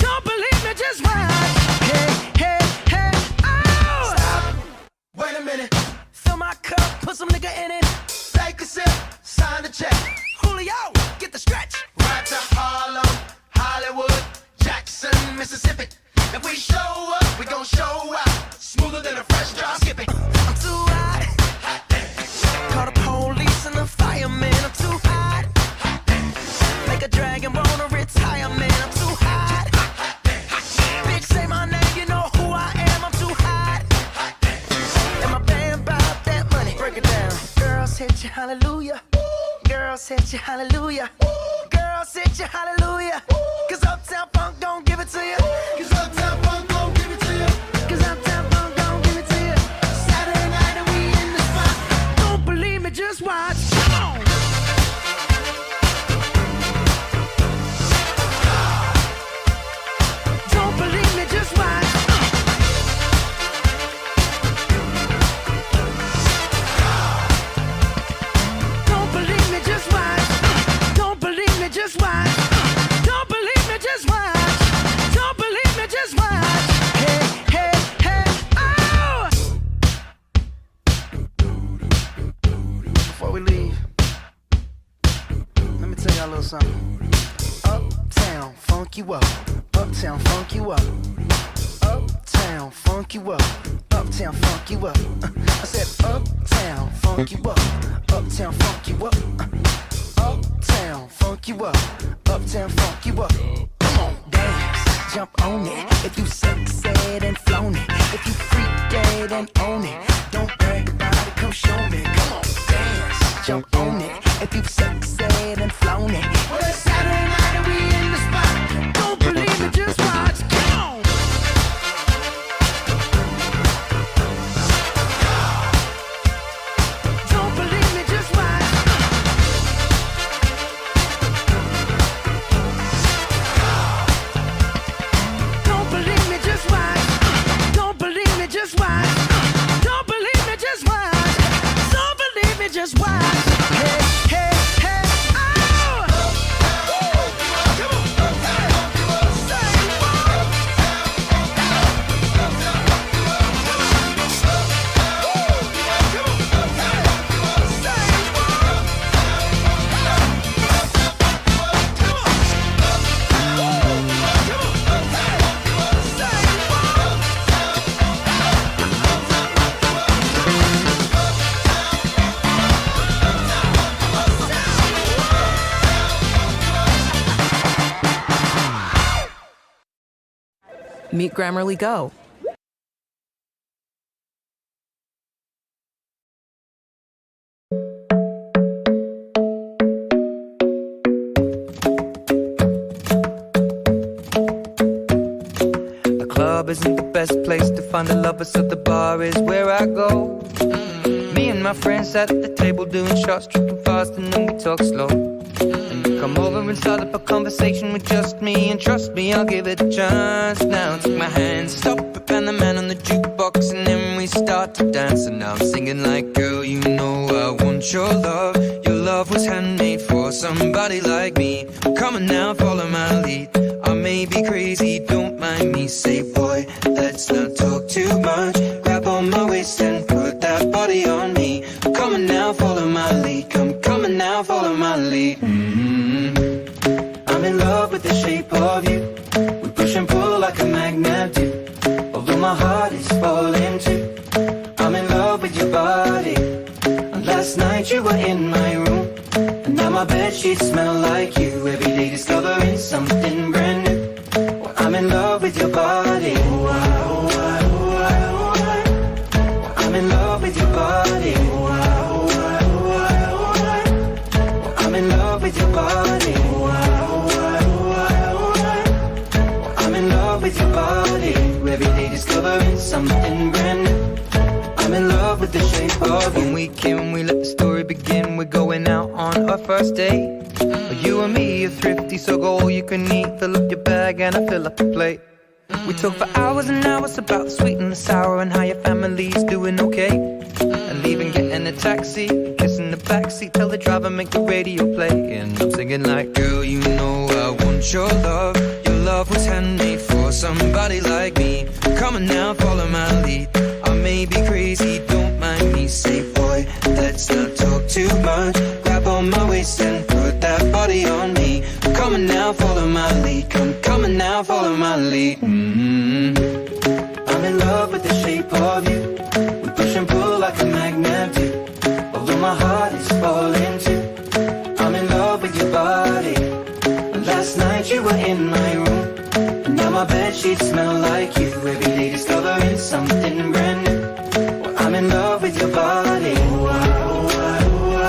Don't believe me, just watch. hit you hallelujah. Girls hit you hallelujah. Girls hit you hallelujah. Cause Uptown Funk don't give it to you. Cause Uptown Funk don't give it to you. Cause Uptown Funk don't give it to you. Saturday night and we in the spot. Don't believe me, just watch. Come on. Don't believe me, just watch. Don't believe me, just watch. Don't believe me, just watch. Don't believe me, just watch. Don't believe me, just watch. Hey, hey, hey, oh! Before we leave, let me tell y'all a little something. Uptown, funk you up. Uptown, funk you up. Uptown, funk you up. Uptown, funk you up. I said uptown, funk you up. Uptown, funk you up. Uptown, funk you up. Uptown, funk you up. Come on, dance, jump on it. If you sexed and flown it. If you freak dead and own it. Don't brag about it, come show me. Come on, dance, jump on it. If you sexed and flown it. Well, it's Saturday night and we in the spot. Don't believe me, just watch. Come on. Don't believe me, just watch. Don't believe me, just watch. Don't believe me, just watch. Don't believe me, just watch. Don't believe me, just watch. Hey, hey, hey, oh! Come on. Say what? Meet Grammarly Go. The club isn't the best place to find a lover, so the bar is where I go. Me and my friends sat at the table doing shots, tripping fast, and then we talk slow. And you come over and start up a conversation with just me, and trust me, I'll give it a chance. Now take my hand, stop it, and the man on the jukebox, and then we start to dance. And now I'm singing like, girl, you know I want your love. Your love was handmade for somebody like me. Come on now, follow my lead. I may be crazy, don't mind me. Say, boy, let's not talk too much. Grab on my waist and put that body on me. Come on now, follow my lead. Come on now, follow my lead. I'm in love with the shape of you. We push and pull like a magnet do. Although my heart is falling too. I'm in love with your body. And last night you were in my room. And now my bedsheets smell like you. Every day discovering something brand new. Well, I'm in love with your body. Oh, I, oh, I, oh, I, oh, I. Well, I'm in love with your body. Oh, I, oh, I, oh, I, oh, I. Well, I'm in love with your body. Oh, I, oh, I, oh, I, oh, I. Well, I'm in love with your body. Every day discovering something brand new. I'm in love with the shape of you. When we came, we let the story begin. We're going out on our first date. You and me are thrifty, so go all you can eat. Fill up your bag and I fill up the plate. We talk for hours and hours about the sweet and the sour and how your family's doing okay. And leaving, getting a taxi, kissing the backseat, tell the driver make the radio play. And I'm singing like, girl, you know I want your love. Your love was handmade for somebody like me. Come on now, follow my lead. I may be crazy, don't mind me. Say, boy, let's not talk too much. Grab on my waist and put that body on me. Come on now, follow my lead. Come on now, follow my lead. I'm in love with the shape of you. We push and pull like a magnet do. Although my heart is falling too. I'm in love with your body. Last night you were in my room. And now my bedsheets smell like you. Every day discovering something brand new. Well, I'm in love with your body. Oh, I, oh, I, oh, I.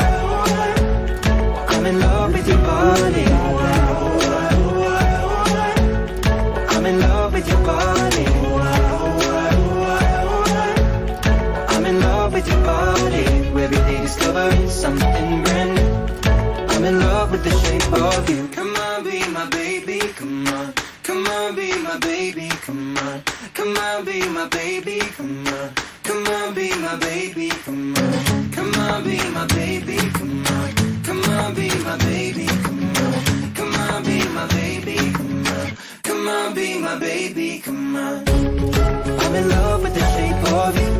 discovering something brand new. I'm in love with the shape of you. Come on, be my baby, come on. Come on, be my baby, come on. Come on, be my baby, come on. Come on, be my baby, come on. Come on, be my baby, come on. Come on, be my baby, come on. Come on, be my baby, come on. Come on, be my baby, come on. I'm in love with the shape of you.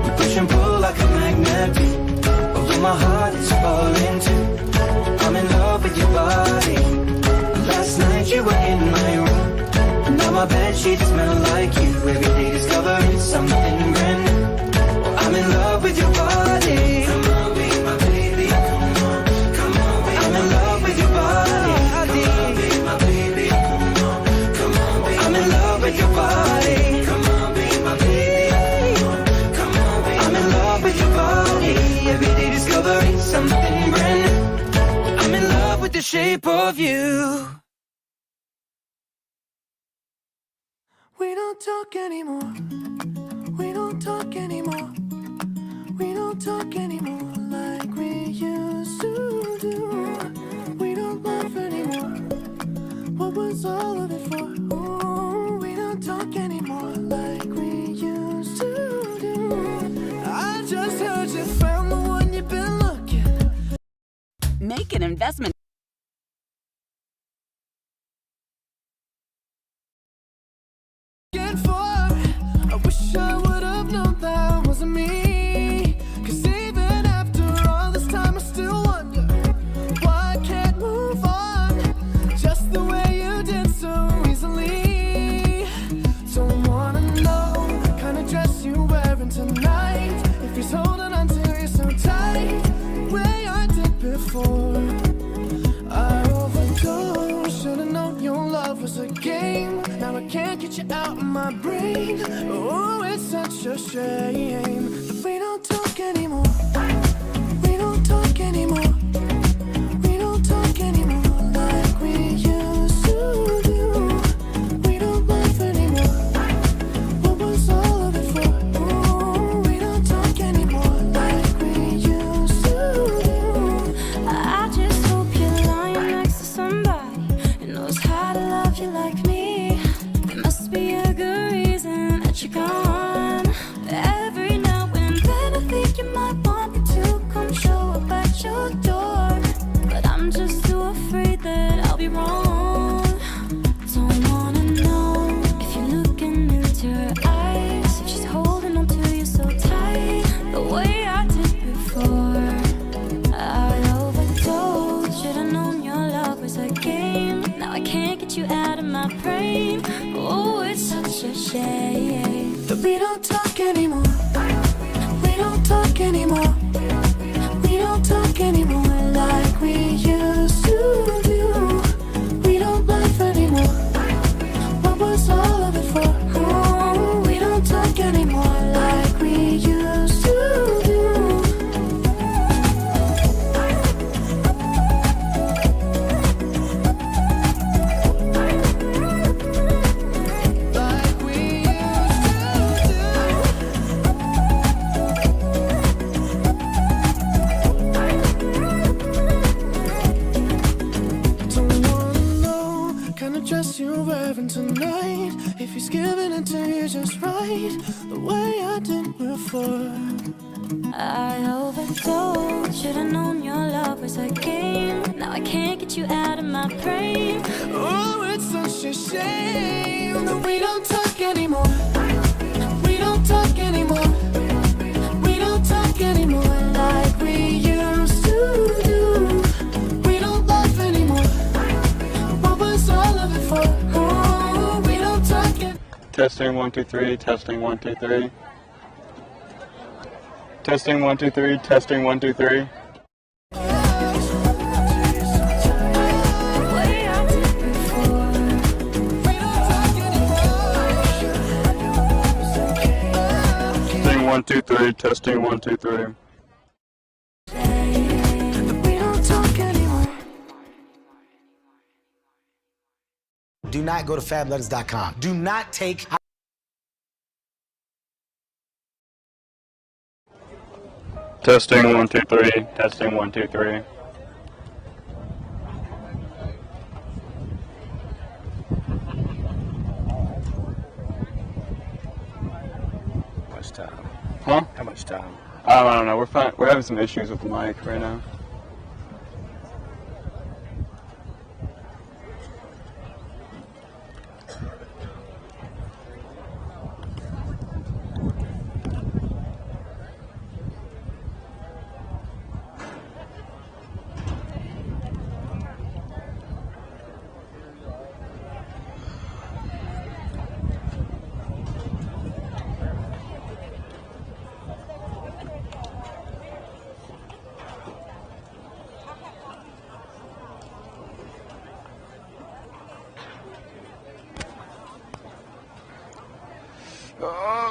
We push and pull like a magnet do. Although my heart is falling too. I'm in love with your body. Last night you were in my room. Now my bedsheets smell like you. Every day discovering something brand new. I'm in love with your body. Come on, be my baby. Come on, come on, be I'm in love with your body. Come on, be my baby. Come on, come on, be I'm in love with your body. Come on, be my baby. Come on, be I'm in love with your body. Every day discovering something brand new. I'm in love with the shape of you. We don't talk anymore. We don't talk anymore. We don't talk anymore like we used to do. We don't laugh anymore. What was all of it for? Ooh, we don't talk anymore like we used to do. I just heard you found the one you've been looking. Make an investment. I wish I would have known that wasn't me. 'Cause even after all this time I still wonder why I can't move on just the way you did so easily. Don't wanna know the kind of dress you're wearing tonight. If he's holding on to you so tight, the way I did before. I overdosed, should've known your love was a game. Now I can't get you out of my brain. Oh, it's such a shame that we don't talk anymore. We don't talk anymore. We don't talk anymore like we used to do. We don't laugh anymore. What was all of it for? Oh, we don't talk anymore like we used to do. I just hope you're lying next to somebody who knows how to love you like me. There must be a good reason that you're gone. Every now and then I think you might want me to come show up at your door, but I'm just too afraid that I'll be wrong. Don't wanna know if you're looking into her eyes, if she's holding on to you so tight, the way I did before. I overdosed, should've known your love was a game. Now I can't get you out of my brain. Oh, it's such a shame that we don't talk anymore. We don't talk anymore. We don't talk anymore like we used to do. We don't laugh anymore. What was all of it for? Oh, we don't talk anymore like we used to do. Dress you're wearing tonight, if he's giving it to you just right, the way I did before. I overdosed, should've known your love was a game. Now I can't get you out of my brain. Oh, it's such a shame that we don't talk anymore. We don't talk anymore. We don't talk anymore like we used to do. We don't laugh anymore. What was all of it for? Oh, we don't talk anymore. Testing 1 2 3. Testing 1 2 3. Testing 1 2 3. Testing 1 2 3. Testing 1 2 3. Testing 1 2 3. We don't talk anymore. Do not go to FabLetters.com. Do not take... Testing 1 2 3. Testing 1 2 3. How much time? Huh? How much time? I don't know. We're having some issues with the mic right now.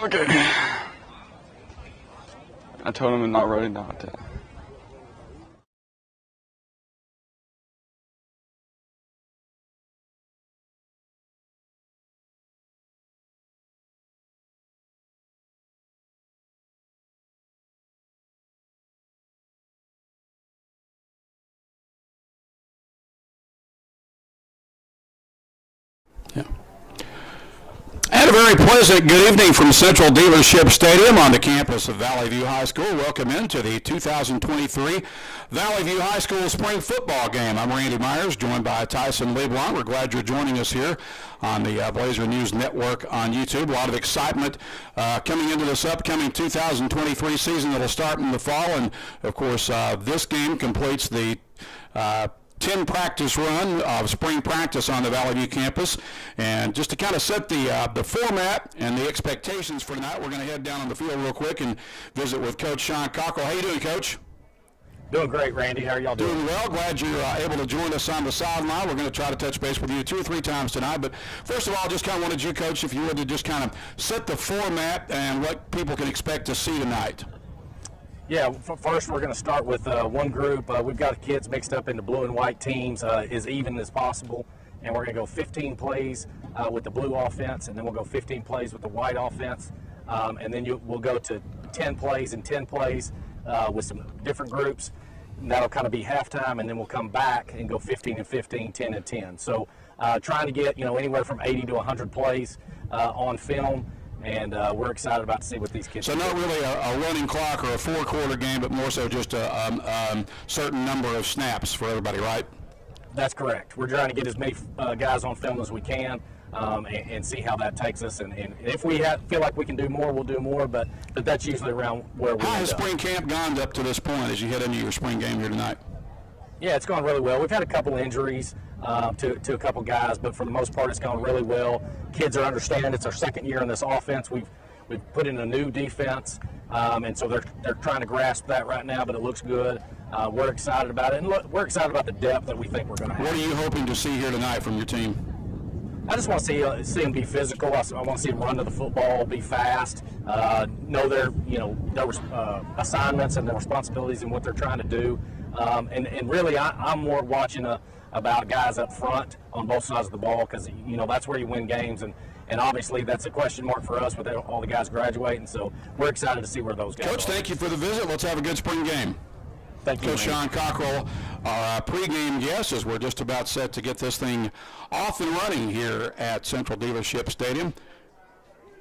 Okay. I told him I'm not ready not to. And a very pleasant good evening from Central Dealership Stadium on the campus of Valley View High School. Welcome into the 2023 Valley View High School Spring Football Game. I'm Randy Myers, joined by Tyson LeBlanc. We're glad you're joining us here on the Blazer News Network on YouTube. A lot of excitement coming into this upcoming 2023 season that will start in the fall. And, of course, this game completes the 10 practice run of spring practice on the Valley View campus. And just to kind of set the format and the expectations for tonight, we're going to head down on the field real quick and visit with Coach Sean Cockrell. How you doing, Coach? Doing great, Randy. How are y'all doing? Doing well. Glad you're able to join us on the sideline. We're going to try to touch base with you 2 or 3 times tonight. But first of all, just kind of wanted you, Coach, if you would, to just kind of set the format and what people can expect to see tonight. Yeah, first we're going to start with one group. We've got kids mixed up into blue and white teams as even as possible. And we're going to go 15 plays with the blue offense, and then we'll go 15 plays with the white offense. And then we'll go to 10 plays and 10 plays with some different groups. And that'll kind of be halftime, and then we'll come back and go 15 and 15, 10 and 10. So trying to get, anywhere from 80 to 100 plays on film. And we're excited about to see what these kids do. So not really a running clock or a 4-quarter game, but more so just a certain number of snaps for everybody, right? That's correct. We're trying to get as many guys on film as we can and see how that takes us. And if we feel like we can do more, we'll do more. But that's usually around where we How end has up. spring camp gone up to this point as you head into your spring game here tonight? Yeah, it's gone really well. We've had a couple injuries to a couple guys, but for the most part, it's gone really well. Kids are understanding it's our second year in this offense. We've put in a new defense, and so they're trying to grasp that right now. But it looks good. We're excited about it, and we're excited about the depth that we think we're going to have. What are you hoping to see here tonight from your team? I just want to see them be physical. I want to see them run to the football, be fast, know their assignments and their responsibilities and what they're trying to do. And really, I'm more watching about guys up front on both sides of the ball because, that's where you win games. And obviously, that's a question mark for us with all the guys graduating. So we're excited to see where those guys Coach, are. thank you for the visit. Let's have a good spring game. Thank you, Coach Sean Cockrell, our pregame guest, as we're just about set to get this thing off and running here at Central Dealership Stadium.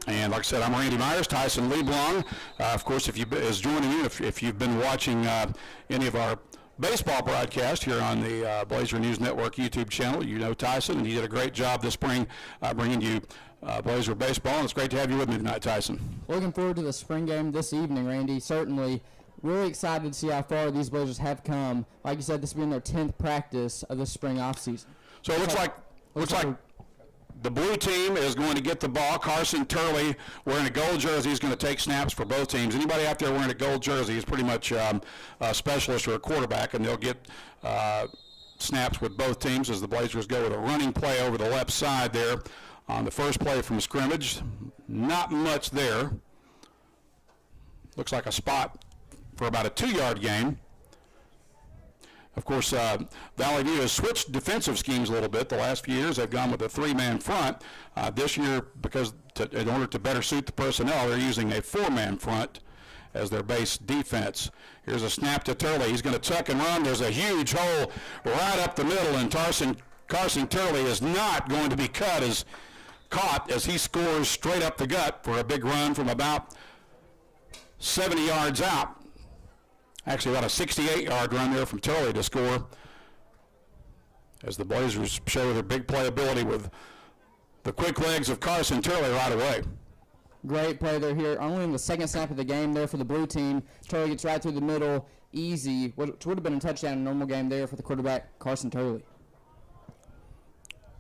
And like I said, I'm Randy Myers. Tyson LeBlanc, of course, is joining you. If you've been watching any of our baseball broadcast here on the Blazer News Network YouTube channel, you know Tyson, and he did a great job this spring bringing you Blazer baseball. And it's great to have you with me tonight, Tyson. Looking forward to the spring game this evening, Randy. Certainly really excited to see how far these Blazers have come. Like you said, this will be their 10th practice of the spring offseason. So it looks like the blue team is going to get the ball. Carson Turley wearing a gold jersey is going to take snaps for both teams. Anybody out there wearing a gold jersey is pretty much a specialist or a quarterback, and they'll get snaps with both teams as the Blazers go with a running play over the left side there on the first play from scrimmage. Not much there. Looks like a spot for about a 2-yard gain. Of course, Valley View has switched defensive schemes a little bit. The last few years, they've gone with a 3-man front. This year, in order to better suit the personnel, they're using a 4-man front. as their base defense. Here's a snap to Turley. He's going to tuck and run. There's a huge hole right up the middle, and Carson Turley is not going to be caught as he scores straight up the gut for a big run from about 70 yards out. Actually, about a 68-yard run there from Turley to score, as the Blazers show their big playability with the quick legs of Carson Turley right away. Great play there here. Only in the second snap of the game there for the blue team. Turley gets right through the middle, easy, which would have been a touchdown in a normal game there for the quarterback, Carson Turley.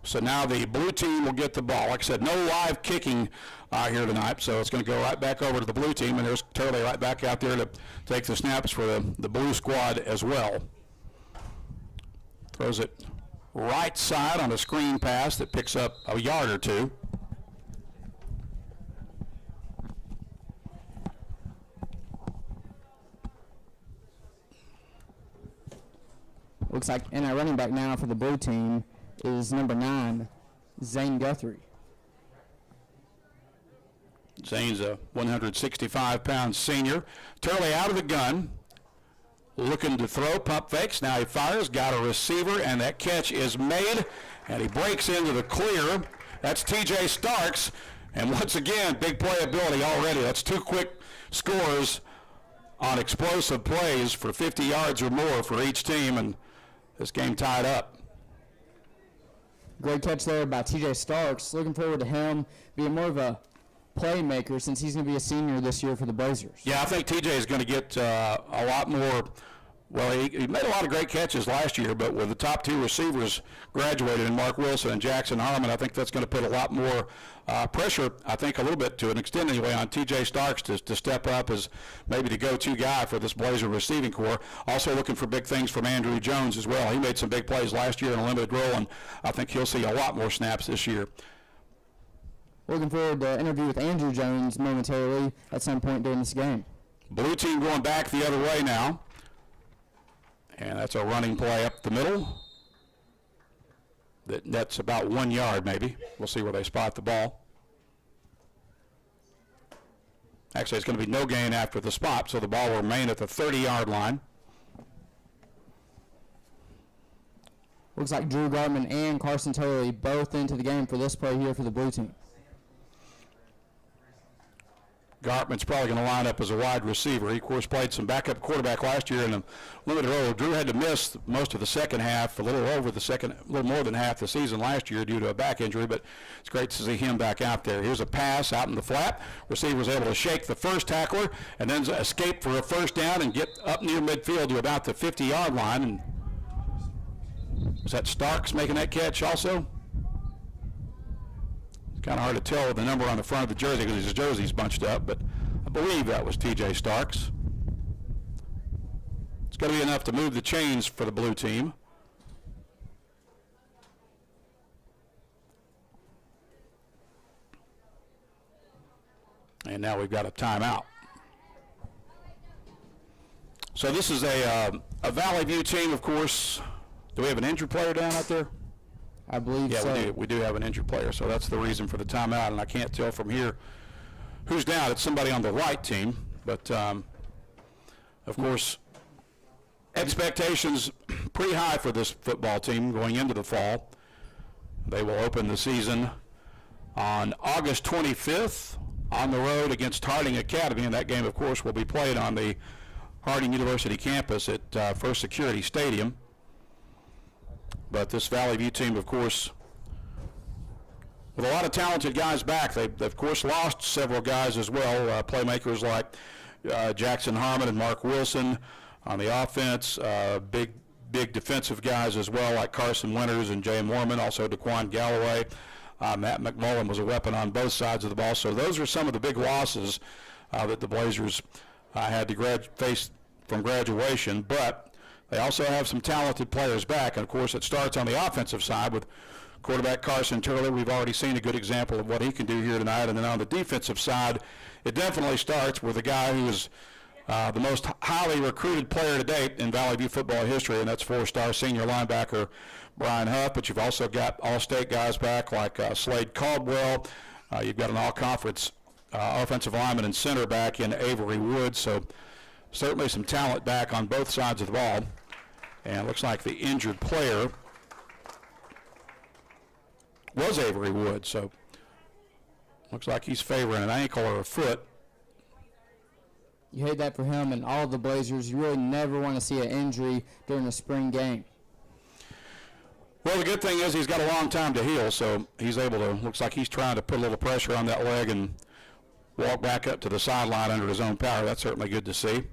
So now the blue team will get the ball. Like I said, no live kicking here tonight, so it's going to go right back over to the blue team, and there's Turley right back out there to take the snaps for the blue squad as well. Throws it right side on a screen pass that picks up a yard or two. Looks like, and our running back now for the blue team is number 9, Zane Guthrie. Zane's a 165-pound senior. Turley out of the gun, looking to throw, pump fakes. Now he fires, got a receiver, and that catch is made, and he breaks into the clear. That's T.J. Starks, and once again, big playability already. That's 2 quick scores on explosive plays for 50 yards or more for each team, and this game tied up. Great catch there by T.J. Starks. Looking forward to him being more of a playmaker since he's going to be a senior this year for the Blazers. Yeah, I think T.J. is going to get a lot more. Well, he made a lot of great catches last year, but with the top 2 receivers graduated in Mark Wilson and Jackson Harmon, I think that's going to put a lot more pressure, I think a little bit to an extent anyway, on T.J. Starks to step up as maybe the go-to guy for this Blazer receiving corps. Also looking for big things from Andrew Jones as well. He made some big plays last year in a limited role, and I think he'll see a lot more snaps this year. Looking forward to interview with Andrew Jones momentarily at some point during this game. Blue team going back the other way now. And that's a running play up the middle. That's about 1 yard maybe. We'll see where they spot the ball. Actually, it's going to be no gain after the spot, so the ball will remain at the 30-yard line. Looks like Drew Gartman and Carson Turley both into the game for this play here for the blue team. Gartman's probably going to line up as a wide receiver. He, of course, played some backup quarterback last year in a limited role. Drew had to miss most of the second half, a little more than half the season last year due to a back injury, but it's great to see him back out there. Here's a pass out in the flat. Receiver was able to shake the first tackler and then escape for a first down and get up near midfield to about the 50-yard line. And was that Starks making that catch also? Kind of hard to tell with the number on the front of the jersey because his jersey's bunched up, but I believe that was T.J. Starks. It's going to be enough to move the chains for the blue team. And now we've got a timeout. So this is a Valley View team, of course. Do we have an injured player down out there? I believe so. Yeah, we do have an injured player, so that's the reason for the timeout, and I can't tell from here who's down. It's somebody on the right team, but of course, expectations pretty high for this football team going into the fall. They will open the season on August 25th on the road against Harding Academy, and that game, of course, will be played on the Harding University campus at First Security Stadium. But this Valley View team, of course, with a lot of talented guys back, they've of course lost several guys as well, playmakers like Jackson Harmon and Mark Wilson on the offense, big defensive guys as well like Carson Winters and Jay Mormon, also DeQuan Galloway. Matt McMullen was a weapon on both sides of the ball. So those are some of the big losses that the Blazers had to face from graduation, but they also have some talented players back, and of course it starts on the offensive side with quarterback Carson Turley. We've already seen a good example of what he can do here tonight, and then on the defensive side, it definitely starts with a guy who is the most highly recruited player to date in Valley View football history, and that's 4-star senior linebacker Brian Huff. But you've also got all-state guys back like Slade Caldwell. You've got an all-conference offensive lineman and center back in Avery Woods. So certainly some talent back on both sides of the ball. And it looks like the injured player was Avery Woods. So looks like he's favoring an ankle or a foot. You hate that for him and all the Blazers. You really never want to see an injury during a spring game. Well, the good thing is he's got a long time to heal, so he's able to, looks like he's trying to put a little pressure on that leg and walk back up to the sideline under his own power. That's certainly good to see.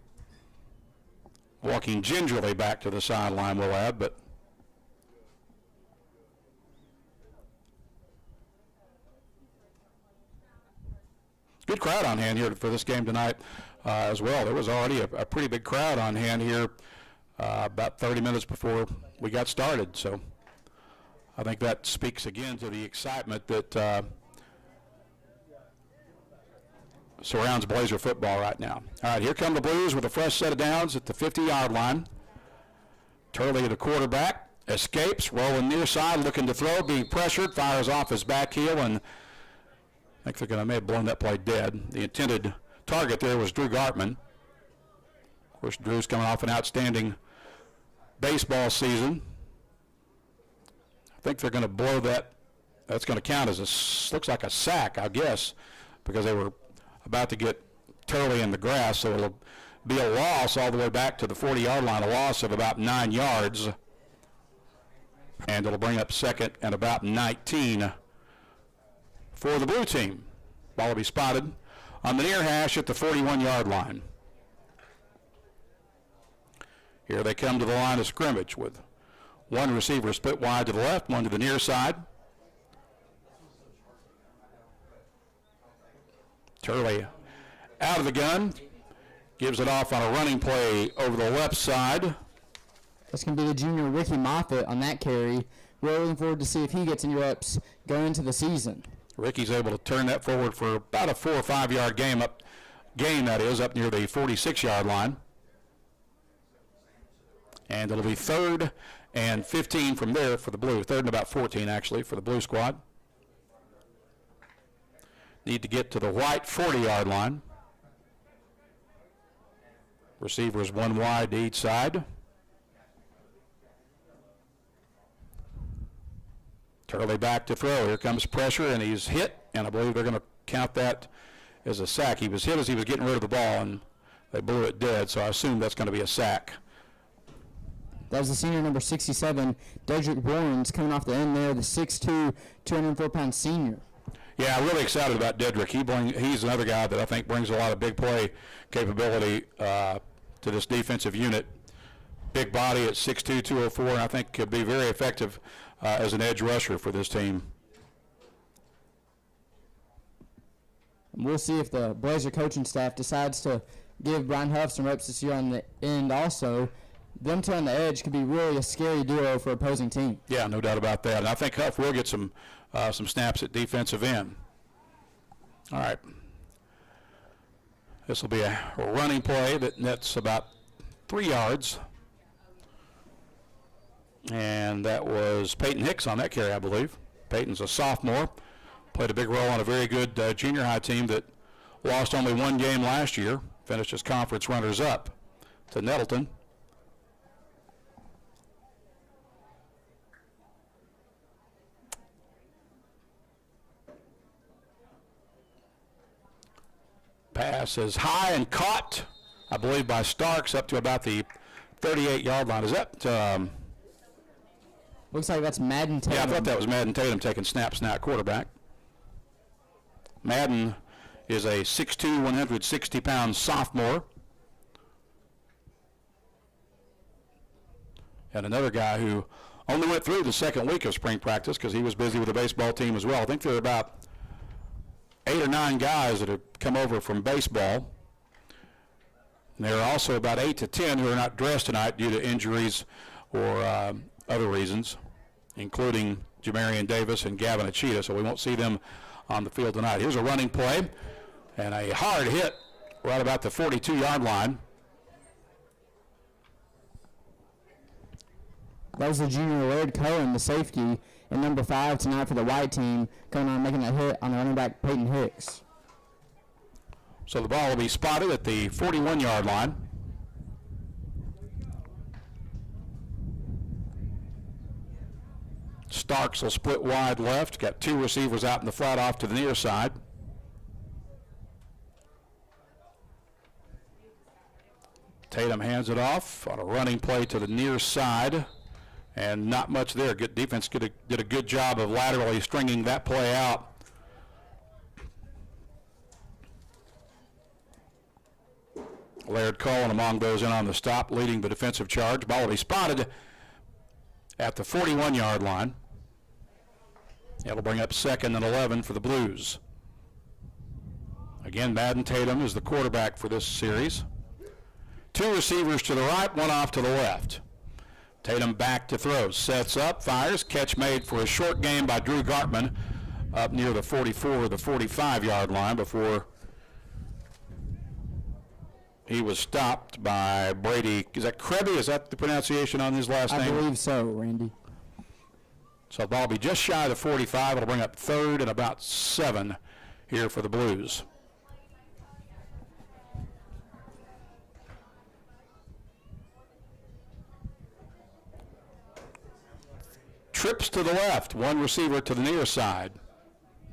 Walking gingerly back to the sideline, we'll add, but good crowd on hand here for this game tonight as well. There was already a pretty big crowd on hand here about 30 minutes before we got started, so I think that speaks again to the excitement that surrounds Blazer football right now. All right, here come the Blues with a fresh set of downs at the 50-yard line. Turley, the quarterback, escapes, rolling near side, looking to throw, being pressured, fires off his back heel, and I think may have blown that play dead. The intended target there was Drew Gartman. Of course, Drew's coming off an outstanding baseball season. I think they're going to blow that. That's going to count as looks like a sack, I guess, because they were about to get Turley in the grass, so it'll be a loss all the way back to the 40-yard line, a loss of about 9 yards, and it'll bring up second and about 19 for the blue team. Ball will be spotted on the near hash at the 41-yard line. Here they come to the line of scrimmage with one receiver split wide to the left, one to the near side. Turley out of the gun, gives it off on a running play over the left side. That's going to be the junior Ricky Moffitt on that carry. We're looking forward to see if he gets any reps going into the season. Ricky's able to turn that forward for about a 4 or 5 yard gain up near the 46-yard line. And it'll be 3rd and 15 from there for the Blue. 3rd and about 14 actually for the Blue squad. Need to get to the white 40-yard line. Receivers one wide to each side. Turley back to throw. Here comes pressure, and he's hit, and I believe they're going to count that as a sack. He was hit as he was getting rid of the ball, and they blew it dead, so I assume that's going to be a sack. That was the senior number 67, Dedrick Barnes, coming off the end there, the 6'2", 204-pound senior. Yeah, I'm really excited about Dedrick. He's another guy that I think brings a lot of big play capability to this defensive unit. Big body at 6'2", 204, and I think could be very effective as an edge rusher for this team. We'll see if the Blazer coaching staff decides to give Brian Huff some reps this year on the end also. Them two on the edge could be really a scary duo for opposing team. Yeah, no doubt about that. And I think Huff will get some snaps at defensive end. All right. This will be a running play that nets about 3 yards. And that was Peyton Hicks on that carry, I believe. Peyton's a sophomore. Played a big role on a very good junior high team that lost only one game last year. Finished as conference runners-up to Nettleton. Pass is high and caught, I believe, by Starks up to about the 38-yard line. Is that... Looks like that's Madden Tatum. Yeah, I thought that was Madden Tatum taking snap quarterback. Madden is a 6'2", 160-pound sophomore. And another guy who only went through the second week of spring practice because he was busy with the baseball team as well. I think there are about 8 or 9 guys that have come over from baseball. And there are also about 8 to 10 who are not dressed tonight due to injuries or other reasons, including Jamarian Davis and Gavin Achita, so we won't see them on the field tonight. Here's a running play and a hard hit right about the 42-yard line. That was the junior Laird Cohen, the safety, and number 5 tonight for the white team, coming on making that hit on the running back Peyton Hicks. So the ball will be spotted at the 41-yard line. Starks will split wide left. Got two receivers out in the flat off to the near side. Tatum hands it off on a running play to the near side. And not much there. Good defense did a good job of laterally stringing that play out. Laird Cullen among those in on the stop, leading the defensive charge. Ball will be spotted at the 41-yard line. It'll bring up 2nd and 11 for the Blues. Again, Madden Tatum is the quarterback for this series. Two receivers to the right, one off to the left. Tatum back to throw, sets up, fires, catch made for a short gain by Drew Gartman up near the 44 or the 45-yard line before he was stopped by Brady. Is that Krebby? Is that the pronunciation on his last name? I believe so, Randy. So the ball will be just shy of the 45. It'll bring up 3rd and about 7 here for the Blues. Trips to the left, one receiver to the near side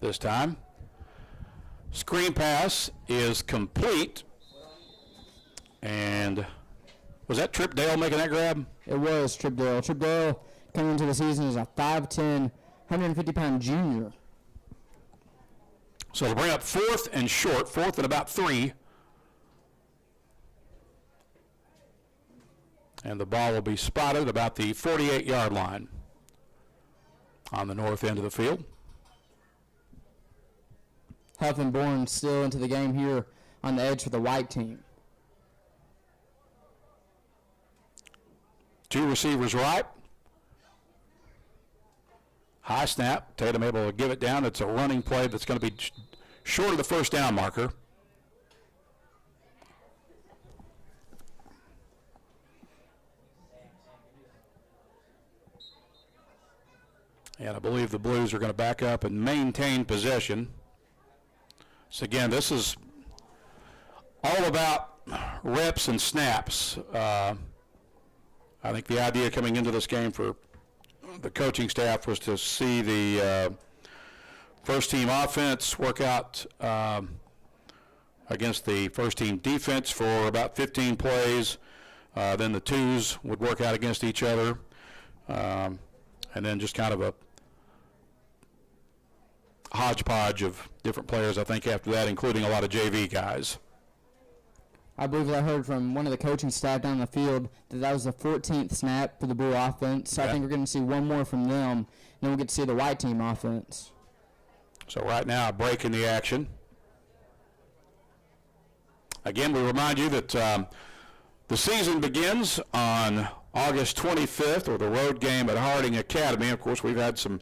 this time. Screen pass is complete. And was that Trip Dale making that grab? It was Trip Dale. Trip Dale coming into the season as a 5'10", 150-pound junior. So they'll bring up 4th and short, 4th and about 3. And the ball will be spotted about the 48-yard line on the north end of the field. Huff and Bourne still into the game here on the edge for the white team. Two receivers right. High snap. Tatum able to give it down. It's a running play that's going to be short of the first down marker. And I believe the Blues are going to back up and maintain possession. So again, this is all about reps and snaps. I think the idea coming into this game for the coaching staff was to see the first team offense work out against the first team defense for about 15 plays. Then the twos would work out against each other. And then just kind of a hodgepodge of different players, I think, after that, including a lot of JV guys. I believe I heard from one of the coaching staff down the field that was the 14th snap for the Blue offense. So I think we're going to see one more from them, and then we'll get to see the white team offense. So right now, a break in the action. Again, we remind you that the season begins on August 25th, or the road game at Harding Academy. Of course, we've had some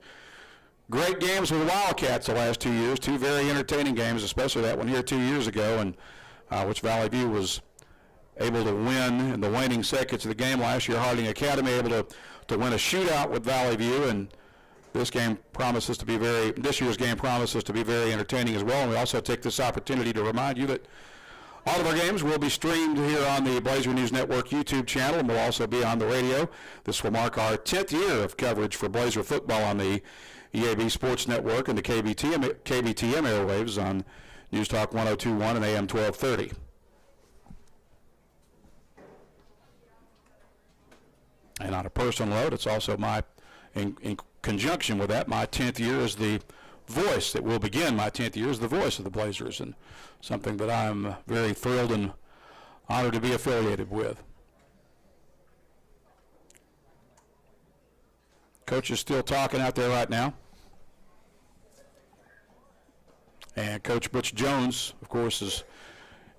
great games with the Wildcats the last 2 years, 2 very entertaining games, especially that one here 2 years ago, and which Valley View was able to win in the waning seconds of the game last year. Harding Academy able to win a shootout with Valley View, and this year's game promises to be very entertaining as well. And we also take this opportunity to remind you that all of our games will be streamed here on the Blazer News Network YouTube channel, and will also be on the radio. This will mark our 10th year of coverage for Blazer football on the EAB Sports Network and the KBTM airwaves on News Talk 102.1 and AM 1230. And on a personal note, it's also in conjunction with that, my 10th year as the voice, that will begin my 10th year as the voice of the Blazers, and something that I'm very thrilled and honored to be affiliated with. Coach is still talking out there right now. And Coach Butch Jones, of course, is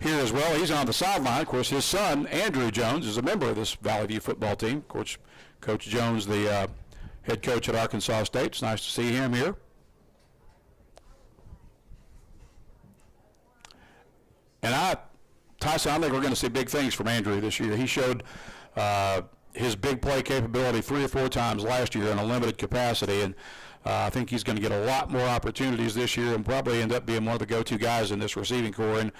here as well. He's on the sideline. Of course, his son, Andrew Jones, is a member of this Valley View football team. Of course, Coach Jones, the head coach at Arkansas State. It's nice to see him here. And Tyson, I think we're going to see big things from Andrew this year. He showed his big play capability 3 or 4 times last year in a limited capacity, and I think he's going to get a lot more opportunities this year and probably end up being one of the go-to guys in this receiving corps.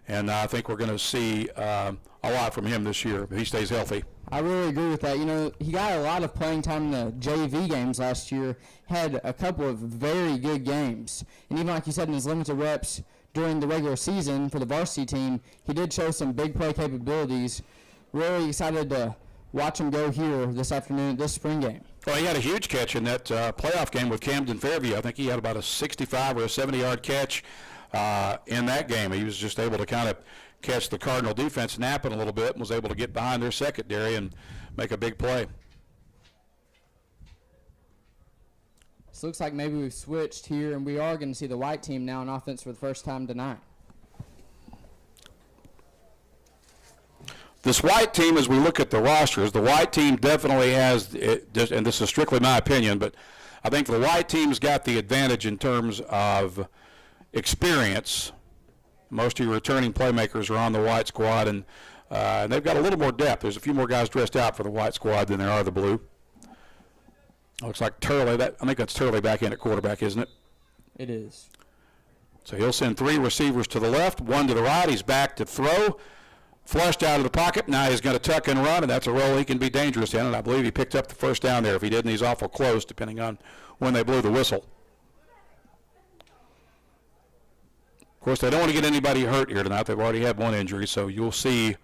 And I think we're going to see a lot from him this year if he stays healthy. I really agree with that. You know, he got a lot of playing time in the JV games last year, had a couple of very good games. And even like you said, in his limited reps during the regular season for the varsity team, he did show some big play capabilities. Really excited to watch him go here this afternoon, this spring game. Well, he had a huge catch in that playoff game with Camden Fairview. I think he had about a 65 or a 70-yard catch in that game. He was just able to kind of catch the Cardinal defense napping a little bit and was able to get behind their secondary and make a big play. So it looks like maybe we've switched here, and we are going to see the white team now on offense for the first time tonight. This white team, as we look at the rosters, the white team definitely has, and this is strictly my opinion, but I think the white team's got the advantage in terms of experience. Most of your returning playmakers are on the white squad, and they've got a little more depth. There's a few more guys dressed out for the white squad than there are the blue. Looks like Turley, I think that's Turley back in at quarterback, isn't it? It is. So he'll send 3 receivers to the left, 1 to the right. He's back to throw. Flushed out of the pocket. Now he's going to tuck and run, and that's a role he can be dangerous in, and I believe he picked up the first down there. If he didn't, he's awful close, depending on when they blew the whistle. Of course, they don't want to get anybody hurt here tonight. They've already had 1 injury, so you'll see,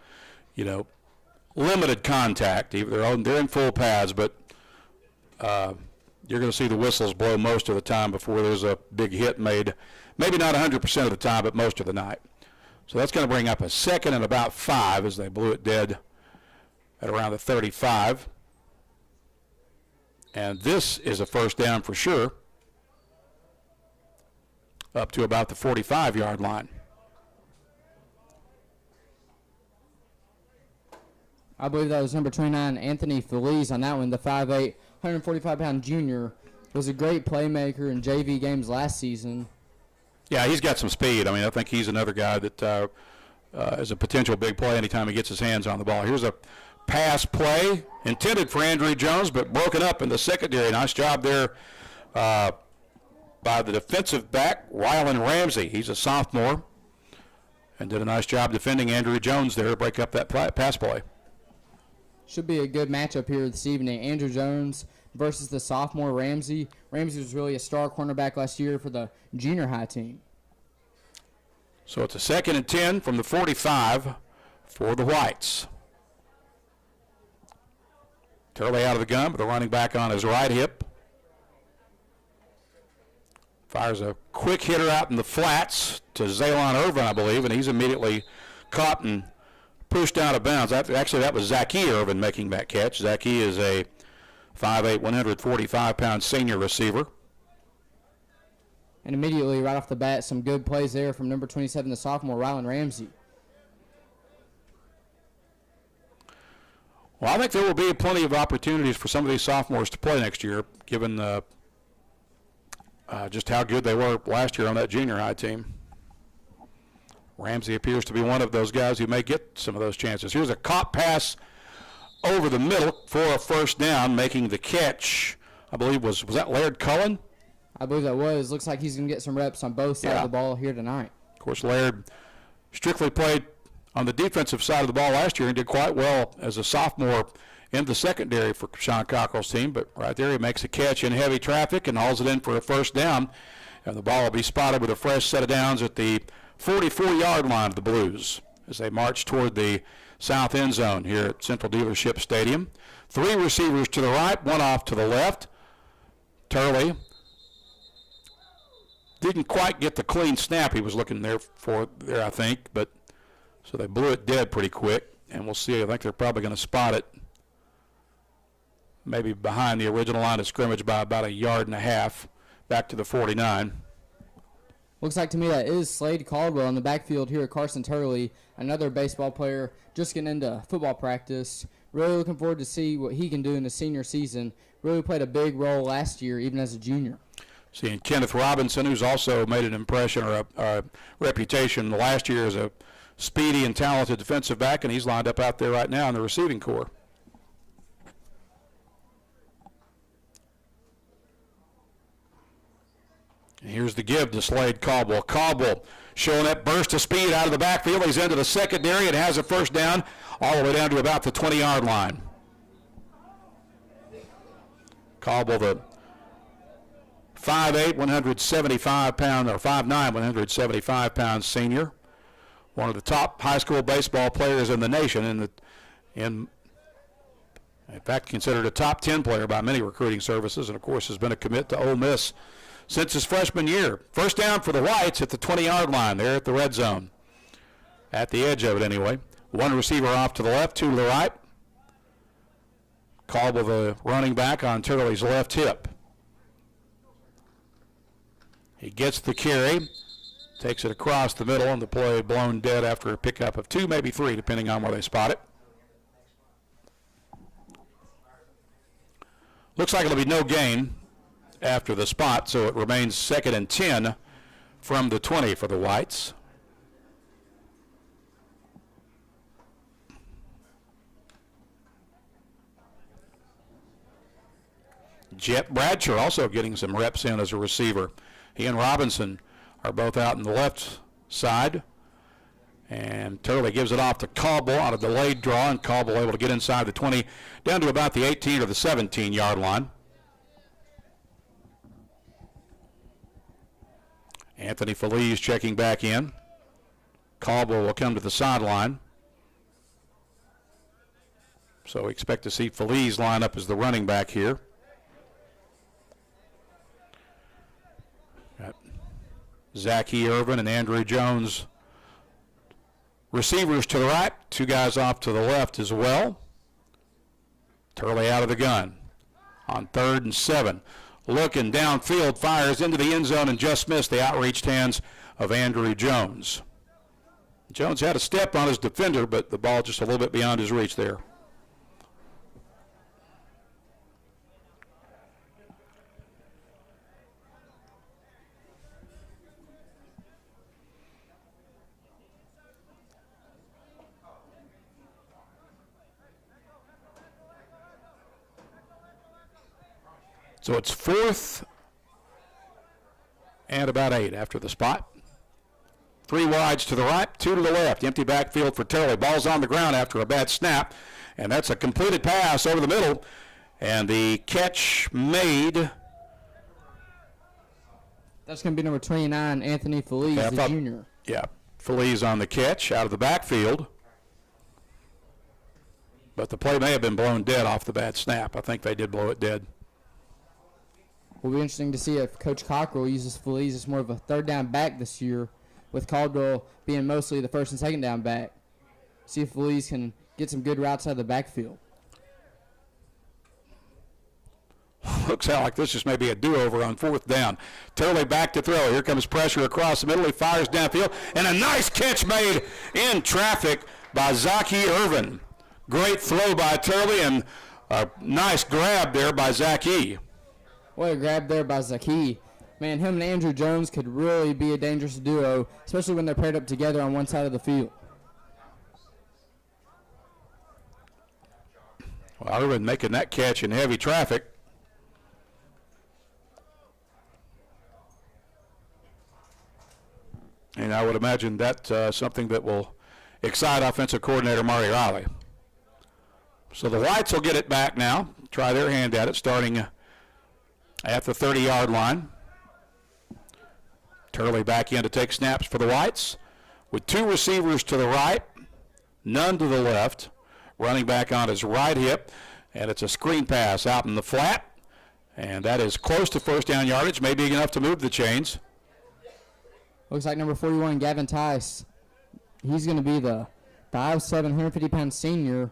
limited contact. They're in full pads, but you're going to see the whistles blow most of the time before there's a big hit made. Maybe not 100% of the time, but most of the night. So that's going to bring up a 2nd and about 5 as they blew it dead at around the 35. And this is a first down for sure, up to about the 45-yard line. I believe that was number 29, Anthony Feliz on that one, the 5'8", 145-pound junior. Was a great playmaker in JV games last season. Yeah, he's got some speed. I mean, I think he's another guy that is a potential big play anytime he gets his hands on the ball. Here's a pass play intended for Andrew Jones, but broken up in the secondary. Nice job there by the defensive back, Rylan Ramsey. He's a sophomore and did a nice job defending Andrew Jones there to break up that pass play. Should be a good matchup here this evening. Andrew Jones versus the sophomore Ramsey. Ramsey was really a star cornerback last year for the junior high team. So it's a 2nd and 10 from the 45 for the Whites. Turley out of the gun with the running back on his right hip. Fires a quick hitter out in the flats to Zaylon Irvin, I believe, and he's immediately caught and pushed out of bounds. Actually, that was Zachy Irvin making that catch. Zachy is a 5'8", 145-pound senior receiver. And immediately, right off the bat, some good plays there from number 27, the sophomore, Rylan Ramsey. Well, I think there will be plenty of opportunities for some of these sophomores to play next year, given just how good they were last year on that junior high team. Ramsey appears to be one of those guys who may get some of those chances. Here's a caught pass over the middle for a first down, making the catch, I believe, was that Laird Cullen? I believe that was. Looks like he's going to get some reps on both sides of the ball here tonight. Of course, Laird strictly played on the defensive side of the ball last year and did quite well as a sophomore in the secondary for Sean Cockrell's team. But right there, he makes a catch in heavy traffic and hauls it in for a first down. And the ball will be spotted with a fresh set of downs at the 44-yard line of the Blues as they march toward the south end zone here at Central Dealership Stadium. 3 receivers to the right, 1 off to the left. Turley didn't quite get the clean snap he was looking for there, I think, but so they blew it dead pretty quick, and we'll see. I think they're probably going to spot it maybe behind the original line of scrimmage by about 1.5 yards back to the 49. Looks like to me that is Slade Caldwell in the backfield here at Carson Turley, another baseball player just getting into football practice. Really looking forward to see what he can do in the senior season. Really played a big role last year, even as a junior. Seeing Kenneth Robinson, who's also made an impression or a reputation last year as a speedy and talented defensive back, and he's lined up out there right now in the receiving corps. Here's the give to Slade Caldwell. Caldwell showing that burst of speed out of the backfield. He's into the secondary and has a first down all the way down to about the 20-yard line. Caldwell, the 5'8", 175-pound, or 5'9", 175-pound senior. One of the top high school baseball players in the nation, in fact considered a top 10 player by many recruiting services, and of course has been a commit to Ole Miss since his freshman year. First down for the Whites at the 20-yard line there at the red zone. At the edge of it anyway. One receiver off to the left, two to the right. Caldwell, the running back, on Turley's left hip. He gets the carry, takes it across the middle, and the play blown dead after a pickup of 2, maybe 3, depending on where they spot it. Looks like it'll be no gain after the spot, so it remains 2nd and 10 from the 20 for the Whites. Jet Bradshaw also getting some reps in as a receiver. He and Robinson are both out in the left side. And Turley gives it off to Caldwell on a delayed draw, and Caldwell able to get inside the 20 down to about the 18 or the 17-yard line. Anthony Feliz checking back in. Caldwell will come to the sideline. So we expect to see Feliz line up as the running back here. Got Zachy Irvin and Andrew Jones. Receivers to the right, 2 guys off to the left as well. Turley out of the gun on 3rd and 7. Looking downfield, fires into the end zone and just missed the outreached hands of Andrew Jones. Jones had a step on his defender, but the ball just a little bit beyond his reach there. So it's 4th and about 8 after the spot. 3 wides to the right, 2 to the left. Empty backfield for Turley. Ball's on the ground after a bad snap, and that's a completed pass over the middle. And the catch made. That's going to be number 29, Anthony Feliz, the junior. Yeah, Feliz on the catch out of the backfield. But the play may have been blown dead off the bad snap. I think they did blow it dead. Will be interesting to see if Coach Cockrell uses Feliz as more of a 3rd down back this year, with Caldwell being mostly the 1st and 2nd down back. See if Feliz can get some good routes out of the backfield. Looks out like this just may be a do-over on 4th down. Turley back to throw. Here comes pressure across the middle. He fires downfield, and a nice catch made in traffic by Zachy Irvin. Great throw by Turley, and a nice grab there by Zachy. What a grab there by Zachy. Man, him and Andrew Jones could really be a dangerous duo, especially when they're paired up together on one side of the field. Well, Irvin making that catch in heavy traffic. And I would imagine that's something that will excite offensive coordinator Murray Riley. So the Whites will get it back now, try their hand at it, starting at the 30-yard line. Turley back in to take snaps for the Whites with 2 receivers to the right, none to the left. Running back on his right hip, and it's a screen pass out in the flat, and that is close to 1st down yardage, maybe enough to move the chains. Looks like number 41, Gavin Tice. He's going to be the 5'7", 150-pound senior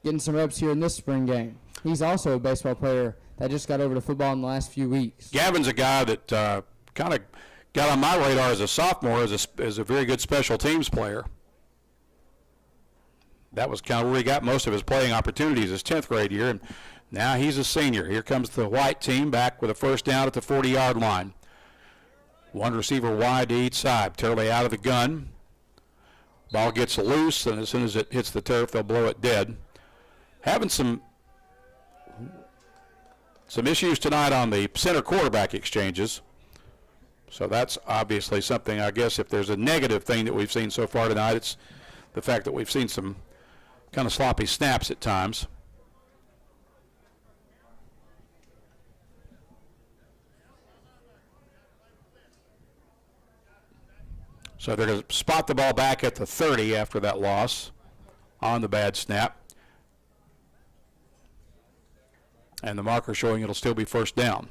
getting some reps here in this spring game. He's also a baseball player that just got over to football in the last few weeks. Gavin's a guy that kind of got on my radar as a sophomore as a very good special teams player. That was kind of where he got most of his playing opportunities his 10th grade year, and now he's a senior. Here comes the White team back with a 1st down at the 40-yard line. 1 receiver wide to each side. Turley out of the gun. Ball gets loose, and as soon as it hits the turf, they'll blow it dead. Having some issues tonight on the center quarterback exchanges. So that's obviously something, I guess, if there's a negative thing that we've seen so far tonight, it's the fact that we've seen some kind of sloppy snaps at times. So they're going to spot the ball back at the 30 after that loss on the bad snap. And the marker showing it'll still be first down.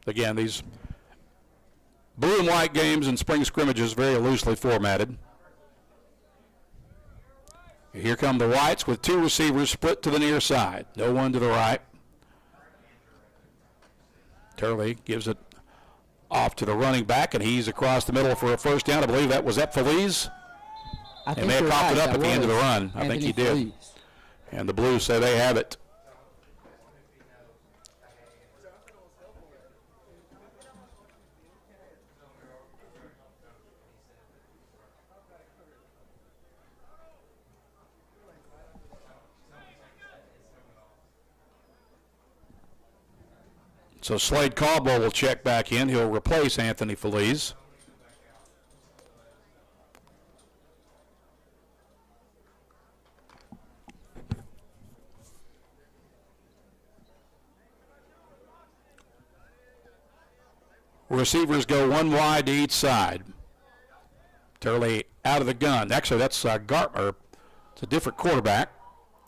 Again, these blue and white games and spring scrimmages very loosely formatted. Here come the whites with two receivers split to the near side. No one to the right. Turley gives it off to the running back, and he's across the middle for a first down. I believe that was Feliz. He may have popped it up at the end of the run. I think he did. And the Blues say they have it. So Slade Caldwell will check back in. He'll replace Anthony Feliz. Receivers go one wide to each side. Turley out of the gun. Actually, that's Gartner. It's a different quarterback.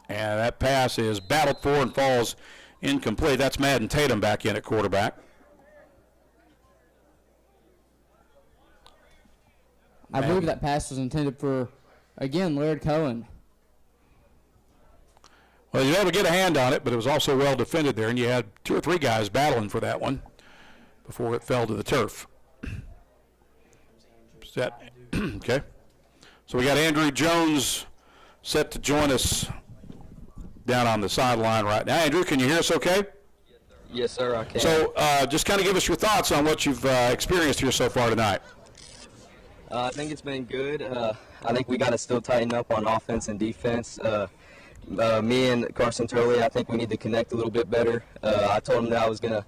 And that pass is battled for and falls incomplete. That's Madden Tatum back in at quarterback. I believe that pass was intended for, again, Laird Cohen. Well, you were able to get a hand on it, but it was also well defended there, and you had two or three guys battling for that one before it fell to the turf. Is that okay? So we got Andrew Jones set to join us down on the sideline right now. Andrew, can you hear us okay? Yes, sir, I can. So just kind of give us your thoughts on what you've experienced here so far tonight. I think it's been good. I think we got to still tighten up on offense and defense. Me and Carson Turley, I think we need to connect a little bit better. I told him that I was going to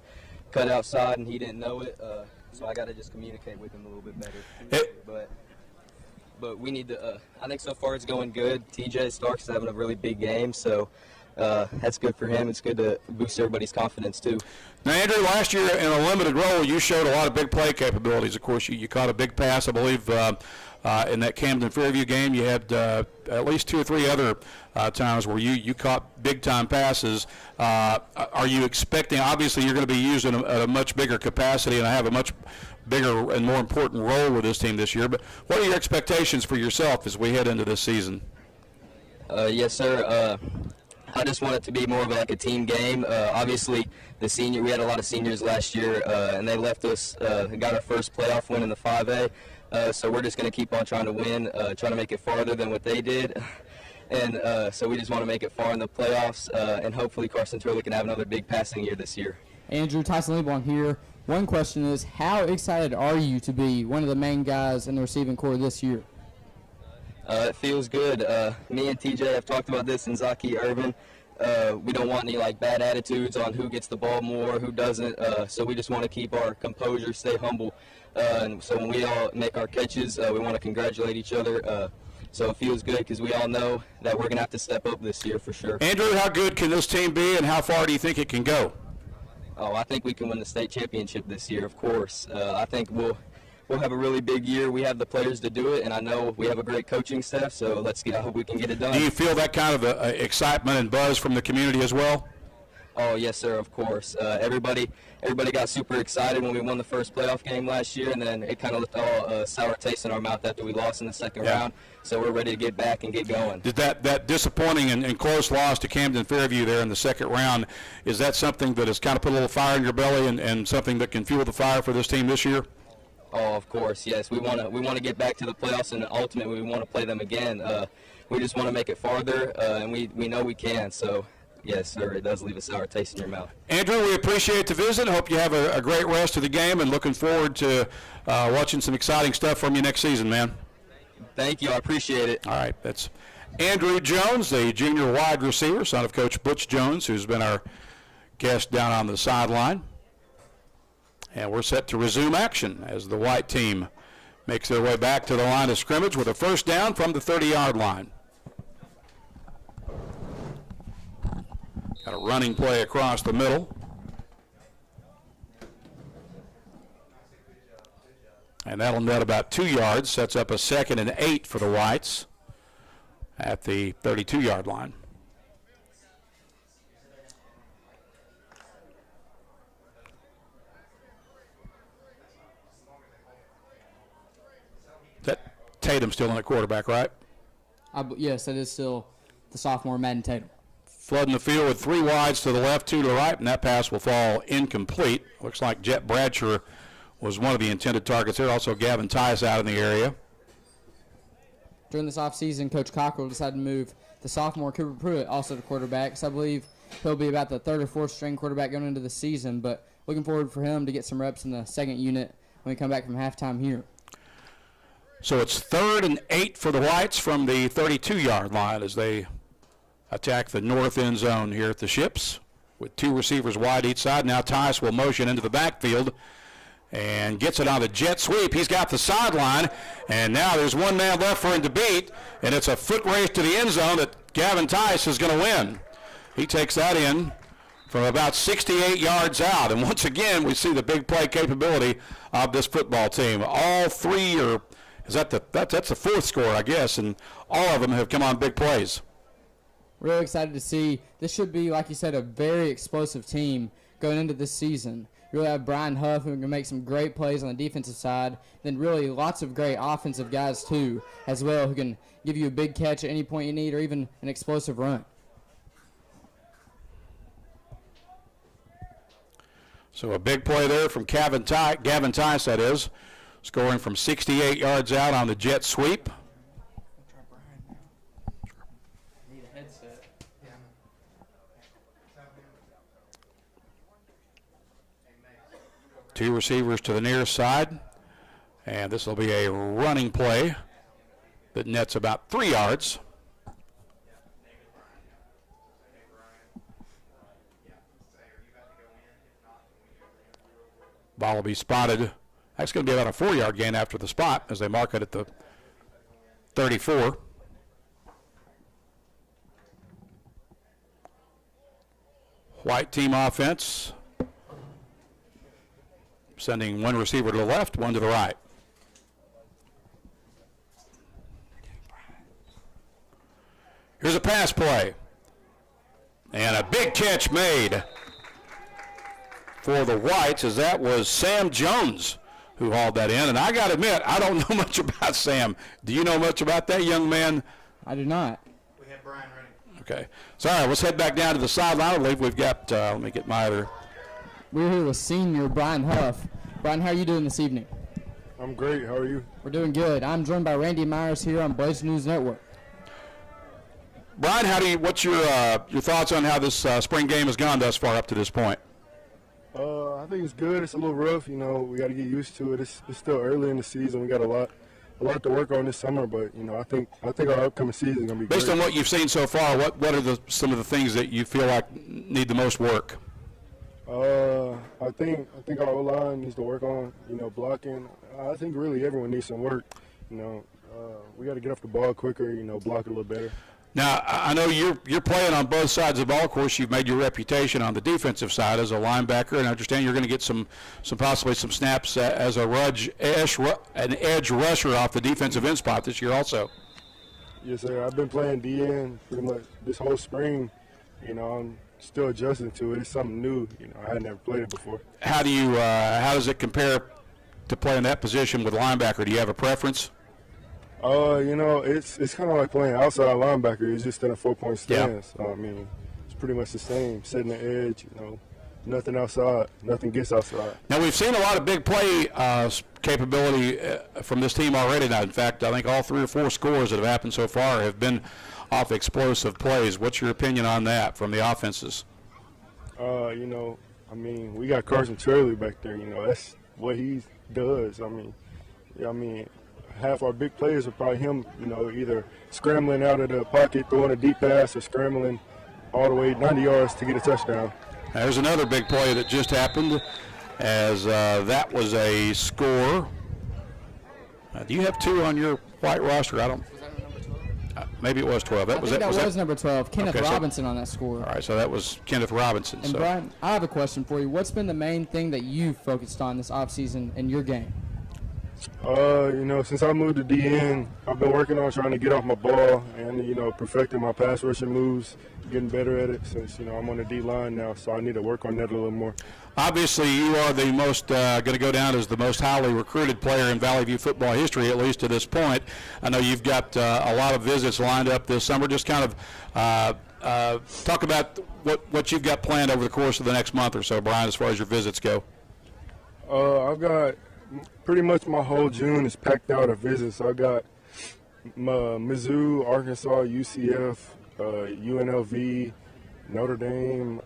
cut outside, and he didn't know it, so I got to just communicate with him a little bit better. But we need to I think so far it's going good. TJ Starks is having a really big game, so that's good for him. It's good to boost everybody's confidence, too. Now, Andrew, last year in a limited role, you showed a lot of big play capabilities. Of course, you caught a big pass, I believe, in that Camden Fairview game. You had at least two or three other times where you caught big-time passes. Are you expecting, obviously, you're going to be used at a much bigger capacity and have a much bigger and more important role with this team this year, but what are your expectations for yourself as we head into this season? Yes, sir. I just want it to be more of like a team game. Obviously, we had a lot of seniors last year, and they left us, got our first playoff win in the 5A. So we're just going to keep on trying to win, trying to make it farther than what they did. And so we just want to make it far in the playoffs, and hopefully Carson Turley can have another big passing year this year. Andrew, Tyson LeBlanc here. One question is, how excited are you to be one of the main guys in the receiving corps this year? It feels good. Me and TJ have talked about this, and Zaki Irvin. We don't want any bad attitudes on who gets the ball more, who doesn't. So we just want to keep our composure, stay humble. And so when we all make our catches, we want to congratulate each other. So it feels good because we all know that we're going to have to step up this year for sure. Andrew, how good can this team be, and how far do you think it can go? Oh, I think we can win the state championship this year, of course. I think we'll have a really big year. We have the players to do it, and I know we have a great coaching staff, so I hope we can get it done. Do you feel that kind of excitement and buzz from the community as well? Oh, yes, sir, of course. Everybody got super excited when we won the first playoff game last year, and then it kind of left a sour taste in our mouth after we lost in the second round. So we're ready to get back and get going. Did that disappointing and close loss to Camden Fairview there in the second round, is that something that has kind of put a little fire in your belly and something that can fuel the fire for this team this year? Oh, of course, yes. We want to get back to the playoffs, and ultimately we want to play them again. We just want to make it farther, and we know we can. So, yes, sir, it does leave a sour taste in your mouth. Andrew, we appreciate the visit. Hope you have a great rest of the game, and looking forward to watching some exciting stuff from you next season, man. Thank you. I appreciate it. All right. That's Andrew Jones, the junior wide receiver, son of Coach Butch Jones, who's been our guest down on the sideline. And we're set to resume action as the white team makes their way back to the line of scrimmage with a first down from the 30-yard line. Got a running play across the middle. And that'll net about 2 yards, sets up a 2nd and 8 for the Whites at the 32-yard line. That Tatum still in at quarterback, right? Yes, that is still the sophomore Madden Tatum. Flooding the field with 3 wides to the left, 2 to the right, and that pass will fall incomplete. Looks like Jet Bradshaw was one of the intended targets there. Also Gavin Tice out in the area. During this offseason, Coach Cockrell decided to move the sophomore Cooper Pruitt also to quarterback. So I believe he'll be about the 3rd or 4th string quarterback going into the season, but looking forward for him to get some reps in the second unit when we come back from halftime here. So it's 3rd and 8 for the Whites from the 32-yard line as they attack the north end zone here at the Ships with 2 receivers wide each side. Now Tice will motion into the backfield and gets it on the jet sweep. He's got the sideline, and now there's one man left for him to beat, and it's a foot race to the end zone that Gavin Tice is going to win. He takes that in from about 68 yards out, and once again we see the big play capability of this football team. All 3 are, that's the 4th score, I guess, and all of them have come on big plays. Really excited to see. This should be, like you said, a very explosive team going into this season. You really have Brian Huff, who can make some great plays on the defensive side. Then really lots of great offensive guys, too, as well, who can give you a big catch at any point you need or even an explosive run. So a big play there from Gavin Tice, that is, scoring from 68 yards out on the jet sweep. Two receivers to the near side, and this will be a running play that nets about 3 yards. Ball will be spotted. That's going to be about a 4-yard gain after the spot as they mark it at the 34. White team offense, sending one receiver to the left, one to the right. Here's a pass play. And a big catch made for the Whites, as that was Sam Jones who hauled that in. And I got to admit, I don't know much about Sam. Do you know much about that young man? I do not. We have Brian ready. Okay. So, all right, let's head back down to the sideline. I believe we've got, let me get my other. We're here with senior Brian Huff. Brian, how are you doing this evening? I'm great. How are you? We're doing good. I'm joined by Randy Myers here on Blaze News Network. Brian, what's your thoughts on how this spring game has gone thus far up to this point? I think it's good. It's a little rough. You know, we got to get used to it. It's still early in the season. We got a lot to work on this summer, but you know, I think our upcoming season is gonna be based great. on what you've seen so far. What are some of the things that you feel like need the most work? I think our O-line needs to work on, you know, blocking. I think really everyone needs some work. You know, we got to get off the ball quicker. You know, block a little better. Now, I know you're playing on both sides of the ball. Of course, you've made your reputation on the defensive side as a linebacker, and I understand you're going to get possibly some snaps as an edge rusher off the defensive end spot this year also. Yes, sir. I've been playing DN pretty much this whole spring. You know, I'm still adjusting to it. It's something new. You know, I had never played it before. How does it compare to playing that position with linebacker? Do you have a preference? You know, it's kind of like playing outside linebacker. It's just in a 4-point stance. Yeah. I mean, it's pretty much the same. Setting the edge, you know, nothing outside, nothing gets outside. Now, we've seen a lot of big play capability from this team already now. In fact, I think all 3 or 4 scores that have happened so far have been off explosive plays. What's your opinion on that from the offenses? You know, I mean, we got Carson Turley back there. You know, that's what he does. I mean, half our big plays are probably him, you know, either scrambling out of the pocket, throwing a deep pass, or scrambling all the way 90 yards to get a touchdown. There's another big play that just happened, as that was a score. Do you have 2 on your white roster? I don't. Maybe it was 12. That was number 12, Kenneth Robinson on that score. All right, so that was Kenneth Robinson. And Brian, I have a question for you. What's been the main thing that you focused on this offseason in your game? Since I moved to DN, I've been working on trying to get off my ball and, perfecting my pass rushing moves, getting better at it since, I'm on the D-line now, so I need to work on that a little more. Obviously, you are the most going to go down as the most highly recruited player in Valley View football history, at least to this point. I know you've got a lot of visits lined up this summer. Just kind of talk about what you've got planned over the course of the next month or so, Brian, as far as your visits go. I've got pretty much my whole June is packed out of visits. I got Mizzou, Arkansas, UCF, UNLV, Notre Dame.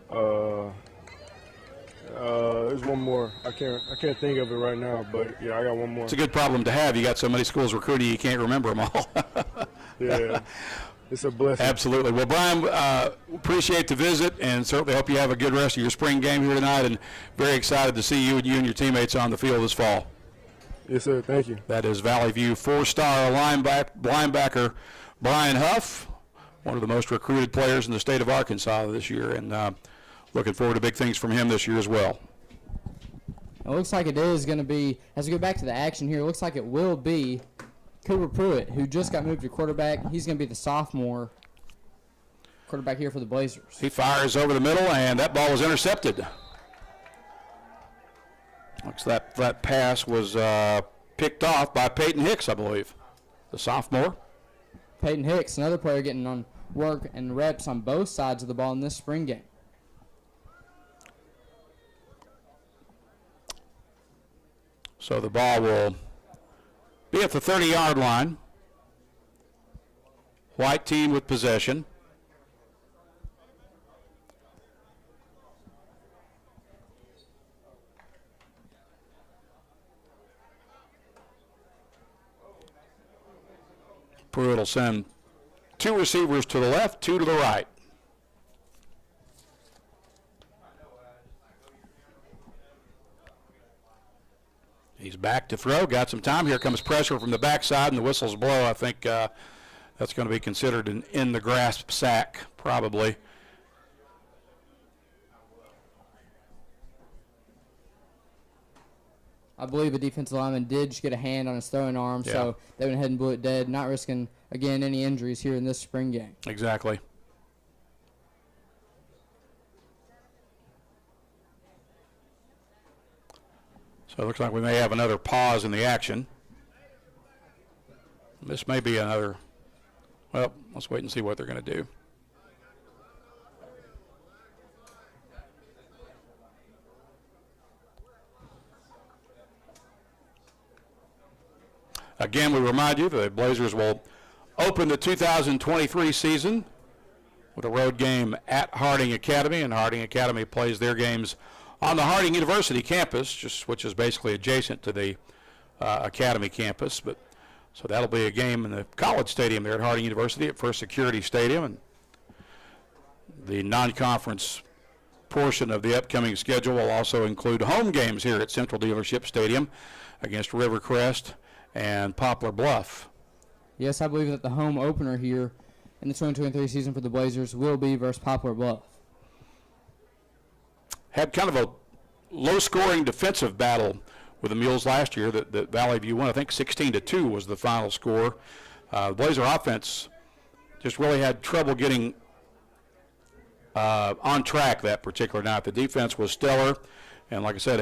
There's one more. I can't think of it right now, but yeah, I got one more. It's a good problem to have. You got so many schools recruiting, you can't remember them all. Yeah, it's a blessing. Absolutely. Well, Brian, appreciate the visit, and certainly hope you have a good rest of your spring game here tonight, and very excited to see you and your teammates on the field this fall. Yes, sir. Thank you. That is Valley View 4-star linebacker Brian Huff, one of the most recruited players in the state of Arkansas this year, and looking forward to big things from him this year as well. It looks like it is going to be, as we go back to the action here, it looks like it will be Cooper Pruitt, who just got moved to quarterback. He's going to be the sophomore quarterback here for the Blazers. He fires over the middle, and that ball was intercepted. Looks like that pass was picked off by Peyton Hicks, I believe, the sophomore. Peyton Hicks, another player getting on work and reps on both sides of the ball in this spring game. So the ball will be at the 30-yard line. White team with possession. Pruitt will send 2 receivers to the left, 2 to the right. He's back to throw, got some time. Here comes pressure from the backside, and the whistles blow. I think that's going to be considered an in-the-grasp sack, probably. I believe the defensive lineman did just get a hand on his throwing arm, so they went ahead and blew it dead, not risking, again, any injuries here in this spring game. Exactly. So it looks like we may have another pause in the action. This may be another, well, let's wait and see what they're going to do. Again, we remind you the Blazers will open the 2023 season with a road game at Harding Academy, and Harding Academy plays their games on the Harding University campus, which is basically adjacent to the Academy campus. But so that'll be a game in the college stadium there at Harding University at First Security Stadium, and the non-conference portion of the upcoming schedule will also include home games here at Central Dealership Stadium against Rivercrest and Poplar Bluff. Yes, I believe that the home opener here in the 2023 season for the Blazers will be versus Poplar Bluff. Had kind of a low-scoring defensive battle with the Mules last year that Valley View won. I think 16-2 was the final score. The Blazer offense just really had trouble getting on track that particular night. The defense was stellar, and like I said,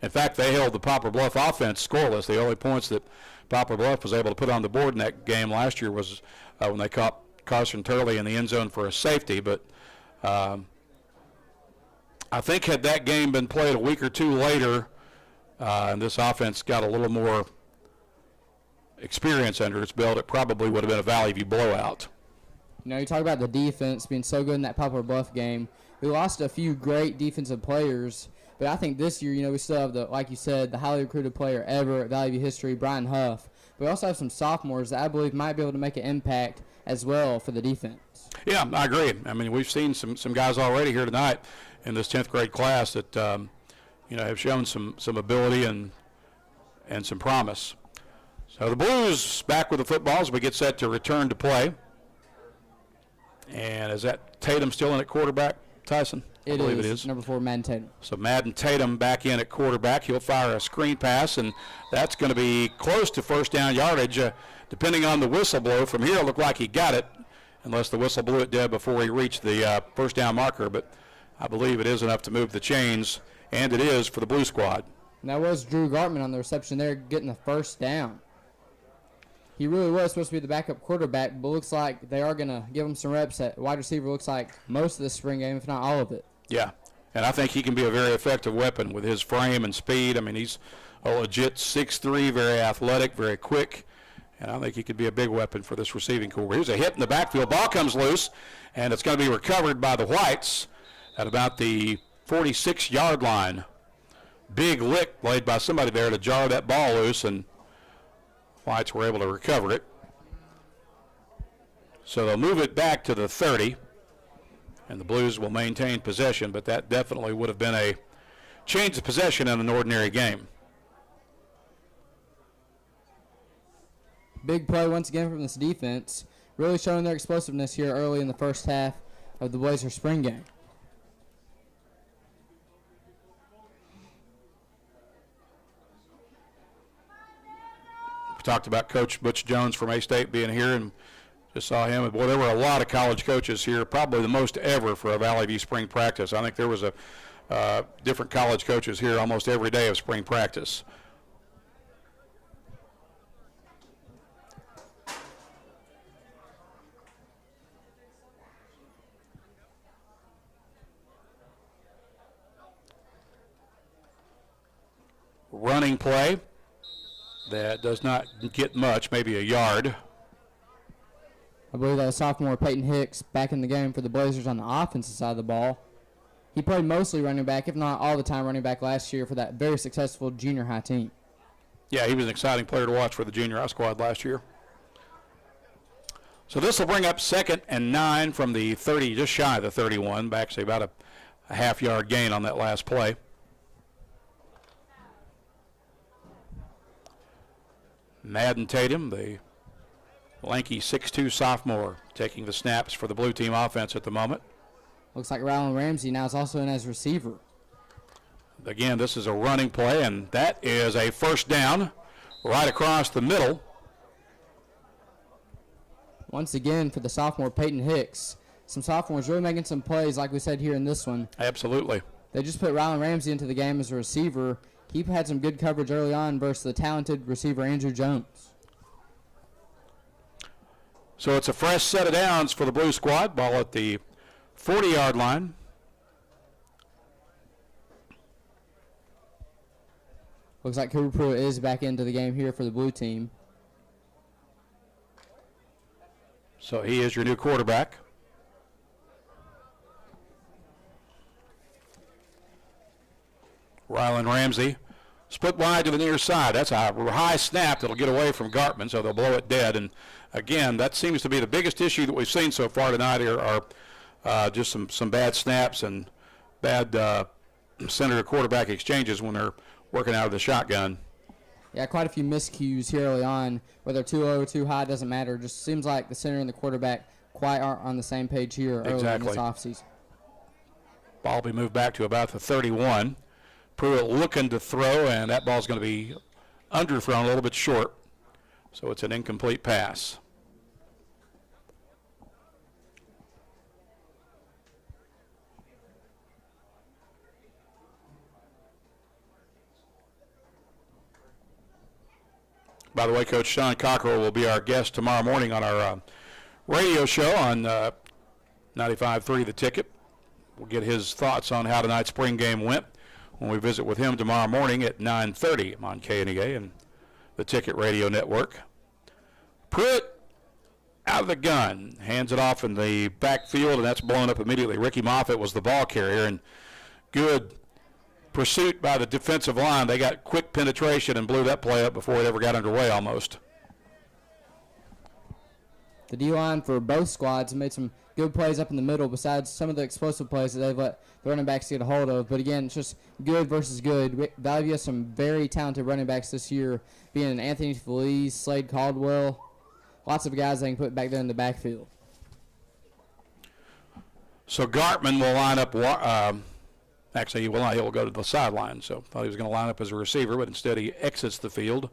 in fact, they held the Poplar Bluff offense scoreless. The only points that Poplar Bluff was able to put on the board in that game last year was when they caught Carson Turley in the end zone for a safety. But I think had that game been played a week or two later, and this offense got a little more experience under its belt, it probably would have been a Valley View blowout. You know, you talk about the defense being so good in that Poplar Bluff game. We lost a few great defensive players, but I think this year, you know, we still have like you said, the highly recruited player ever at Valley View history, Brian Huff. But we also have some sophomores that I believe might be able to make an impact as well for the defense. Yeah, I agree. I mean, we've seen some guys already here tonight in this 10th grade class that have shown some ability and some promise. So the Blues back with the football as we get set to return to play. And is that Tatum still in at quarterback, Tyson? I believe it is. Number 4, Madden Tatum. So Madden Tatum back in at quarterback. He'll fire a screen pass, and that's going to be close to first down yardage. Depending on the whistle blow, from here it looked like he got it, unless the whistle blew it dead before he reached the first down marker. But I believe it is enough to move the chains, and it is for the Blue Squad. And that was Drew Gartman on the reception there getting the first down. He really was supposed to be the backup quarterback, but looks like they are going to give him some reps at wide receiver, looks like most of the spring game, if not all of it. Yeah, and I think he can be a very effective weapon with his frame and speed. I mean, he's a legit 6'3", very athletic, very quick, and I think he could be a big weapon for this receiving corps. Here's a hit in the backfield. Ball comes loose, and it's going to be recovered by the Whites at about the 46-yard line. Big lick laid by somebody there to jar that ball loose, and Whites were able to recover it. So they'll move it back to the 30, and the Blues will maintain possession, but that definitely would have been a change of possession in an ordinary game. Big play once again from this defense, really showing their explosiveness here early in the first half of the Blazers spring game. Talked about Coach Butch Jones from A-State being here, and just saw him. Boy, there were a lot of college coaches here, probably the most ever for a Valley View spring practice. I think there was different college coaches here almost every day of spring practice. Running play that does not get much, maybe a yard. I believe that was sophomore Peyton Hicks back in the game for the Blazers on the offensive side of the ball. He played mostly running back, if not all the time running back last year for that very successful junior high team. Yeah, he was an exciting player to watch for the junior high squad last year. So this will bring up 2nd and 9 from the 30, just shy of the 31, actually about a half-yard gain on that last play. Madden Tatum, the lanky 6'2" sophomore, taking the snaps for the blue team offense at the moment. Looks like Rylan Ramsey now is also in as receiver. Again, this is a running play, and that is a first down right across the middle. Once again for the sophomore Peyton Hicks. Some sophomores really making some plays like we said here in this one. Absolutely. They just put Rylan Ramsey into the game as a receiver. He had some good coverage early on versus the talented receiver Andrew Jones. So it's a fresh set of downs for the Blue Squad. Ball at the 40-yard line. Looks like Cooper Pruitt is back into the game here for the blue team. So he is your new quarterback. Rylan Ramsey, split wide to the near side. That's a high snap that'll get away from Gartman, so they'll blow it dead. And again, that seems to be the biggest issue that we've seen so far tonight here are just some bad snaps and bad center to quarterback exchanges when they're working out of the shotgun. Yeah, quite a few miscues here early on. Whether too low or too high doesn't matter. Just seems like the center and the quarterback quite aren't on the same page here early in this offseason. Ball will be moved back to about the 31. Pruitt looking to throw, and that ball's going to be underthrown a little bit short. So it's an incomplete pass. By the way, Coach Sean Cockrell will be our guest tomorrow morning on our radio show on 95.3 The Ticket. We'll get his thoughts on how tonight's spring game went when we visit with him tomorrow morning at 9:30 on KNEA and the Ticket Radio Network. Pruitt out of the gun, hands it off in the backfield, and that's blown up immediately. Ricky Moffitt was the ball carrier, and good pursuit by the defensive line. They got quick penetration and blew that play up before it ever got underway almost. The D-line for both squads made some good plays up in the middle besides some of the explosive plays that they've let the running backs get a hold of. But, again, it's just good versus good. Valley View has some very talented running backs this year, being Anthony Feliz, Slade Caldwell, lots of guys they can put back there in the backfield. So Gartman will line up actually, he will go to the sideline. So thought he was going to line up as a receiver, but instead he exits the field.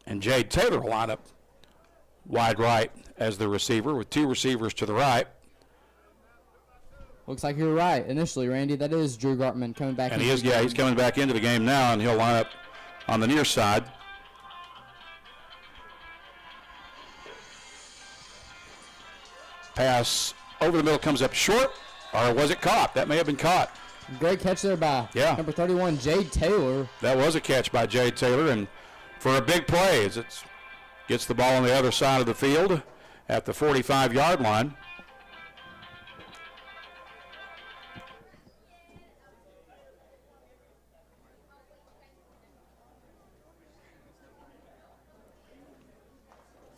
And Jade Taylor will line up wide right as the receiver with two receivers to the right. Looks like you were right initially, Randy. That is Drew Gartman coming back. And he is, yeah, he's coming back into the game now, and he'll line up on the near side. Pass over the middle comes up short, or was it caught? That may have been caught. Great catch there by number 31, Jade Taylor. That was a catch by Jade Taylor, and for a big play as it gets the ball on the other side of the field at the 45-yard line.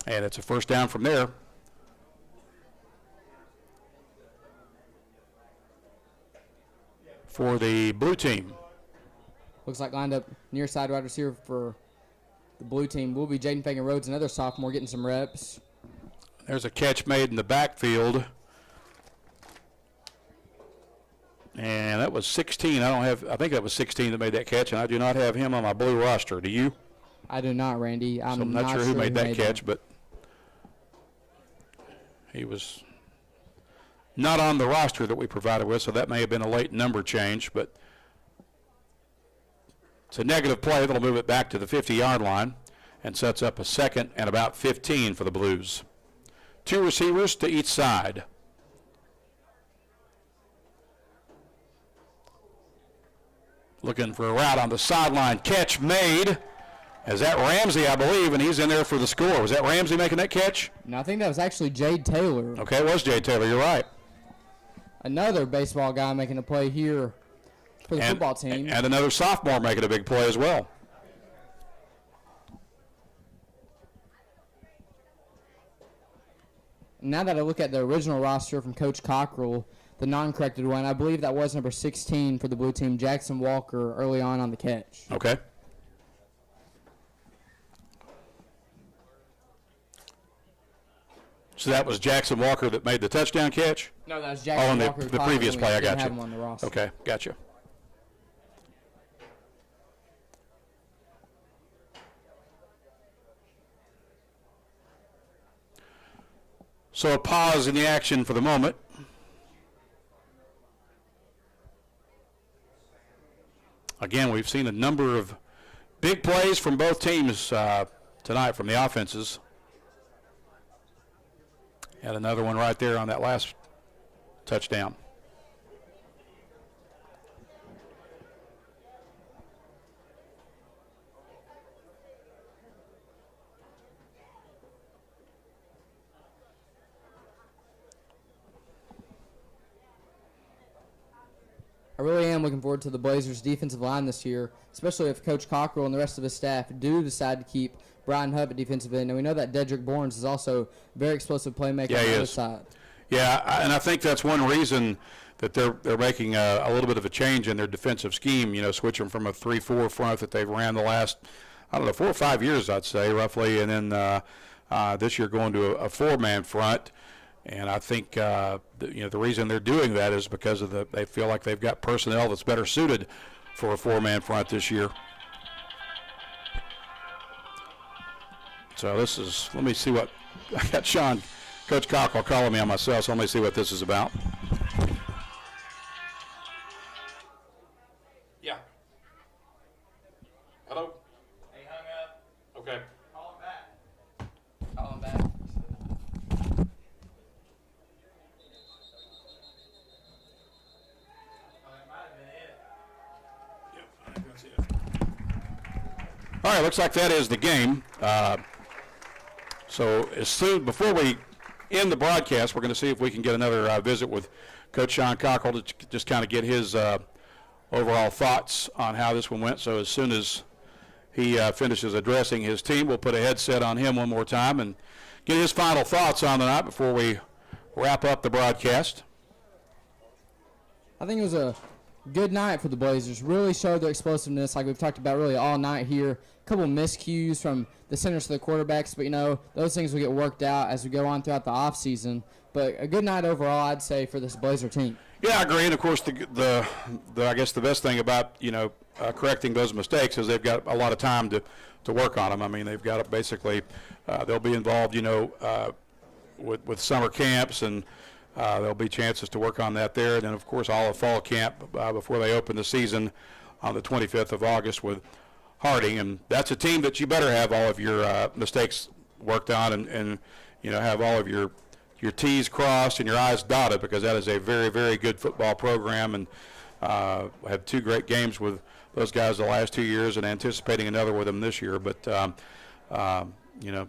And it's a first down from there. For the blue team. Looks like lined up near side wide receiver for the blue team will be Jaden Fagan Rhodes, another sophomore, getting some reps. There's a catch made in the backfield. And that was 16. I think that was 16 that made that catch, and I do not have him on my blue roster. Do you? I do not, Randy. I'm not sure who made that catch, but he was not on the roster that we provided with, so that may have been a late number change, but it's a negative play that'll move it back to the 50-yard line and sets up a second and about 15 for the Blues. Two receivers to each side. Looking for a route on the sideline. Catch made. Is that Ramsey, I believe, and he's in there for the score. Was that Ramsey making that catch? No, I think that was actually Jade Taylor. Okay, it was Jade Taylor. You're right. Another baseball guy making a play here for the football team. And another sophomore making a big play as well. Now that I look at the original roster from Coach Cockrell, the non-corrected one, I believe that was number 16 for the blue team, Jackson Walker, early on the catch. Okay. So that was Jackson Walker that made the touchdown catch? No, that was Jackson Walker. The previous play, I got you. Have him on the roster. Okay, gotcha. So a pause in the action for the moment. Again, we've seen a number of big plays from both teams tonight from the offenses. And another one right there on that last touchdown. I really am looking forward to the Blazers' defensive line this year, especially if Coach Cockrell and the rest of his staff do decide to keep Brian Hubb at defensive end. And we know that Dedrick Bournes is also a very explosive playmaker on the other side. Yeah, and I think that's one reason that they're making a little bit of a change in their defensive scheme, switching from a 3-4 front that they've ran the last, 4 or 5 years, I'd say, roughly, and then this year going to a 4-man front. And I think the reason they're doing that is because of they feel like they've got personnel that's better suited for a 4-man front this year. So let me see what, I got Coach Cockrell calling me on my cell, so let me see what this is about. Yeah. Hello? He hung up. Okay. Call him back. Call him back. All right, looks like that is the game. So before we end the broadcast, we're going to see if we can get another visit with Coach Sean Cockrell to just kind of get his overall thoughts on how this one went. So as soon as he finishes addressing his team. We'll put a headset on him one more time and get his final thoughts on the night before we wrap up the broadcast. I think it was a good night for the Blazers. Really showed their explosiveness like we've talked about really all night here. A couple miscues from the centers to the quarterbacks, but, you know, those things will get worked out as we go on throughout the offseason. But a good night overall, I'd say, for this Blazer team. Yeah, I agree. And, of course, the I guess the best thing about, you know, correcting those mistakes is they've got a lot of time to work on them. I mean, they've got to basically they'll be involved, you know, with summer camps, and there'll be chances to work on that there. And then, of course, all of fall camp before they open the season on the 25th of August with Harding. And that's a team that you better have all of your mistakes worked on and, you know, have all of your T's crossed and your I's dotted, because that is a very, very good football program. And have two great games with those guys the last 2 years and anticipating another with them this year. But, you know,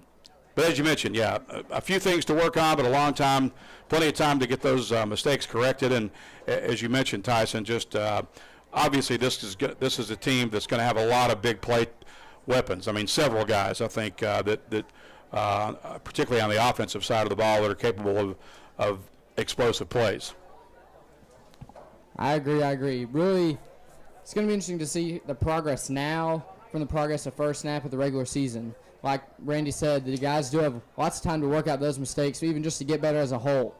but as you mentioned, yeah, a few things to work on, but a long time, plenty of time to get those mistakes corrected. And as you mentioned, Tyson, just obviously this is a team that's going to have a lot of big play weapons. I mean, several guys, I think, that particularly on the offensive side of the ball, that are capable of explosive plays. I agree. Really, it's going to be interesting to see the progress now from the progress of first snap of the regular season. Like Randy said, the guys do have lots of time to work out those mistakes, even just to get better as a whole.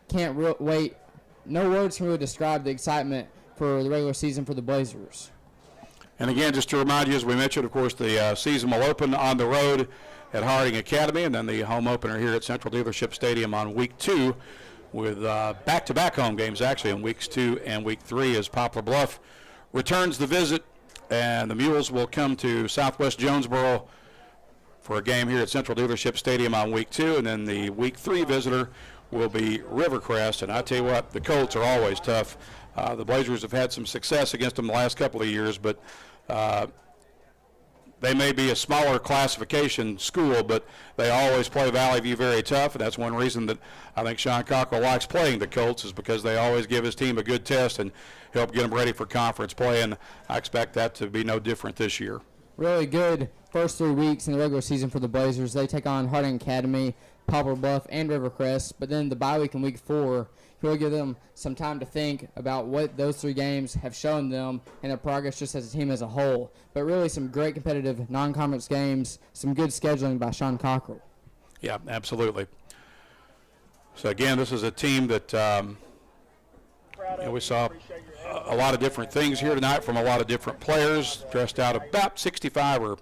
Can't wait. No words can really describe the excitement for the regular season for the Blazers. And again, just to remind you, as we mentioned, of course, the season will open on the road at Harding Academy, and then the home opener here at Central Dealership Stadium on week 2, with back-to-back home games actually in weeks 2 and week 3 as Poplar Bluff returns the visit, and the Mules will come to Southwest Jonesboro for a game here at Central Dealership Stadium on week 2, and then the week 3 visitor will be Rivercrest. And I tell you what, the Colts are always tough. The Blazers have had some success against them the last couple of years, but they may be a smaller classification school, but they always play Valley View very tough, and that's one reason that I think Sean Cockrell likes playing the Colts, is because they always give his team a good test and help get them ready for conference play, and I expect that to be no different this year. Really good first 3 weeks in the regular season for the Blazers. They take on Harding Academy, Poplar Bluff, and Rivercrest, but then the bye week in week 4 will give them some time to think about what those 3 games have shown them and their progress just as a team as a whole. But really some great competitive non-conference games, some good scheduling by Sean Cockrell. Yeah, absolutely. So again, this is a team that we saw a lot of different things here tonight from a lot of different players, dressed out about 65 or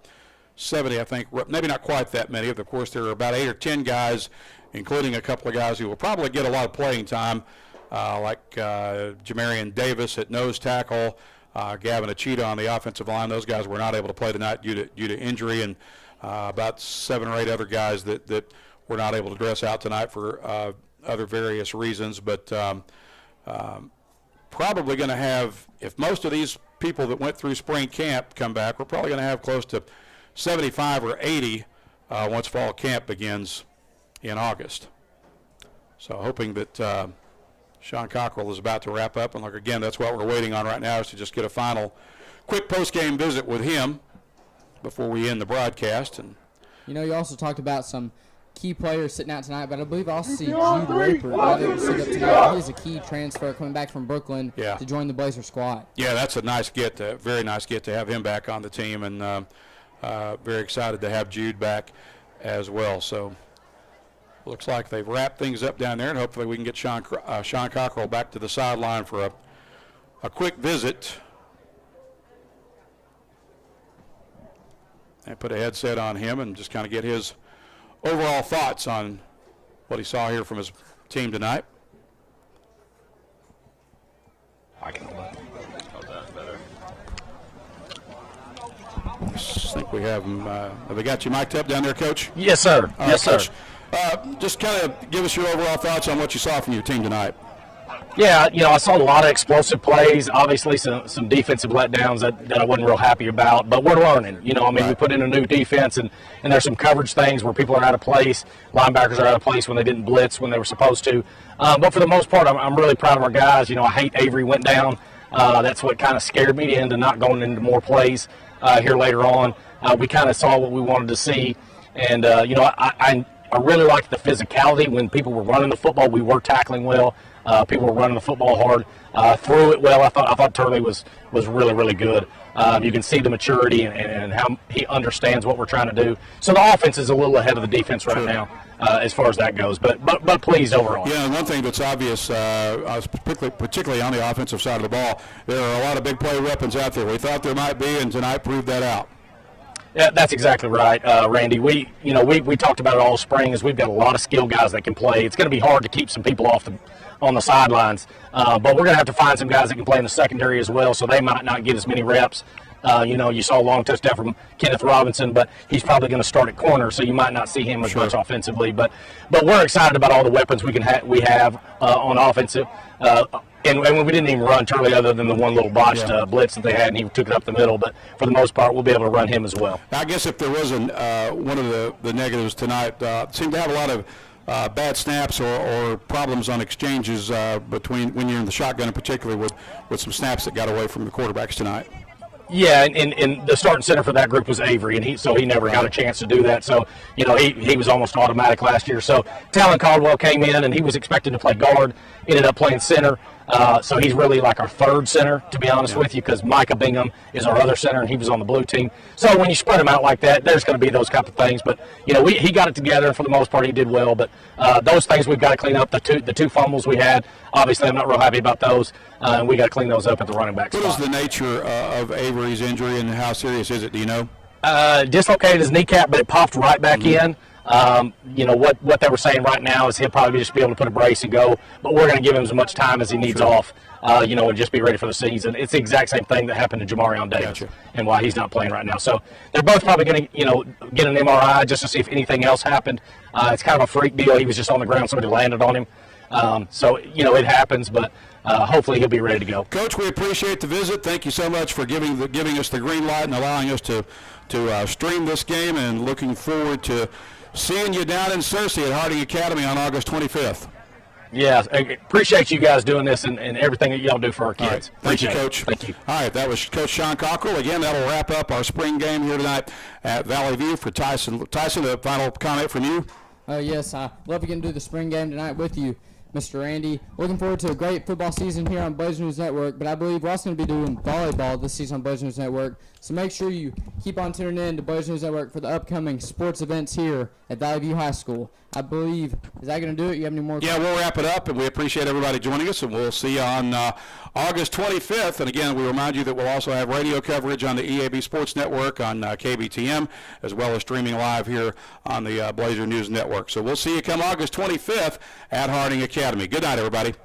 70, I think, maybe not quite that many. Of course, there are about 8 or 10 guys, including a couple of guys who will probably get a lot of playing time, like Jamarian Davis at nose tackle, Gavin Achita on the offensive line. Those guys were not able to play tonight due to injury, and about 7 or 8 other guys that were not able to dress out tonight for other various reasons. But probably going to have, if most of these people that went through spring camp come back, we're probably going to have close to 75 or 80 once fall camp begins in August. So hoping that Sean Cockrell is about to wrap up. And look, again, that's what we're waiting on right now, is to just get a final quick post-game visit with him before we end the broadcast. And you know, you also talked about some key players sitting out tonight, but I believe I also see Jude Raper sit up tonight. He is a key transfer coming back from Brooklyn to join the Blazer squad. Yeah, that's a nice get, very nice get to have him back on the team, and very excited to have Jude back as well. So looks like they've wrapped things up down there, and hopefully we can get Sean Cockrell back to the sideline for a quick visit. And put a headset on him and just kind of get his overall thoughts on what he saw here from his team tonight. I can hold that. I think we have him. Have they got you mic'd up down there, Coach? Yes, sir. All yes, right, sir. Coach, just kind of give us your overall thoughts on what you saw from your team tonight. Yeah, you know, I saw a lot of explosive plays, obviously some defensive letdowns that I wasn't real happy about, but we're learning. You know, I mean, we put in a new defense, and there's some coverage things where people are out of place, linebackers are out of place when they didn't blitz when they were supposed to. But for the most part, I'm really proud of our guys. You know, I hate Avery went down. That's what kind of scared me into not going into more plays. here later on. We kind of saw what we wanted to see, and I really liked the physicality when people were running the football. We were tackling well. People were running the football hard, threw it well. I thought Turley was really, really good. You can see the maturity and how he understands what we're trying to do. So the offense is a little ahead of the defense right now as far as that goes. But pleased overall. Yeah, and one thing that's obvious, particularly on the offensive side of the ball, there are a lot of big play weapons out there. We thought there might be, and tonight proved that out. Yeah, that's exactly right, Randy. We talked about it all spring. Is we've got a lot of skilled guys that can play. It's going to be hard to keep some people on the sidelines, but we're going to have to find some guys that can play in the secondary as well. So they might not get as many reps. You saw a long touchdown from Kenneth Robinson, but he's probably going to start at corner, so you might not see him as much offensively. But we're excited about all the weapons we have on offensive. And we didn't even run Turley other than the one little botched blitz that they had, and he took it up the middle. But for the most part, we'll be able to run him as well. I guess if there was one of the negatives tonight, seemed to have a lot of bad snaps or problems on exchanges between when you're in the shotgun, in particular with some snaps that got away from the quarterbacks tonight. Yeah, and the starting center for that group was Avery, and he never got a chance to do that. So, he was almost automatic last year. So, Talon Caldwell came in, and he was expected to play guard, ended up playing center. So he's really like our third center, to be honest with you, because Micah Bingham is our other center, and he was on the blue team. So when you spread them out like that, there's going to be those type of things. But, he got it together, and for the most part, he did well. But those things we've got to clean up. The two fumbles we had, obviously I'm not real happy about those, and we got to clean those up at the running back spot. What is the nature of Avery's injury, and how serious is it? Do you know? Dislocated his kneecap, but it popped right back in. What they were saying right now is he'll probably just be able to put a brace and go, but we're going to give him as much time as he needs off, and just be ready for the season. It's the exact same thing that happened to Jamarion Davis and why he's not playing right now. So they're both probably going to, get an MRI just to see if anything else happened. It's kind of a freak deal. He was just on the ground. Somebody landed on him. It happens, but hopefully he'll be ready to go. Coach, we appreciate the visit. Thank you so much for giving us the green light and allowing us to stream this game, and looking forward to seeing you down in Searcy at Harding Academy on August 25th. Yeah, appreciate you guys doing this and everything that y'all do for our kids. Right. Thank you, Coach. Thank you. All right, that was Coach Sean Cockrell. Again, that'll wrap up our spring game here tonight at Valley View. For Tyson, a final comment from you? Yes, I love to get into the spring game tonight with you, Mr. Randy. Looking forward to a great football season here on Blazer News Network, but I believe we're also going to be doing volleyball this season on Blazer News Network. So make sure you keep on tuning in to Blazer News Network for the upcoming sports events here at Valley View High School. I believe, is that going to do it? You have any more? Yeah, we'll wrap it up, and we appreciate everybody joining us, and we'll see you on August 25th. And again, we remind you that we'll also have radio coverage on the EAB Sports Network on KBTM, as well as streaming live here on the Blazer News Network. So we'll see you come August 25th at Harding Academy. Good night, everybody.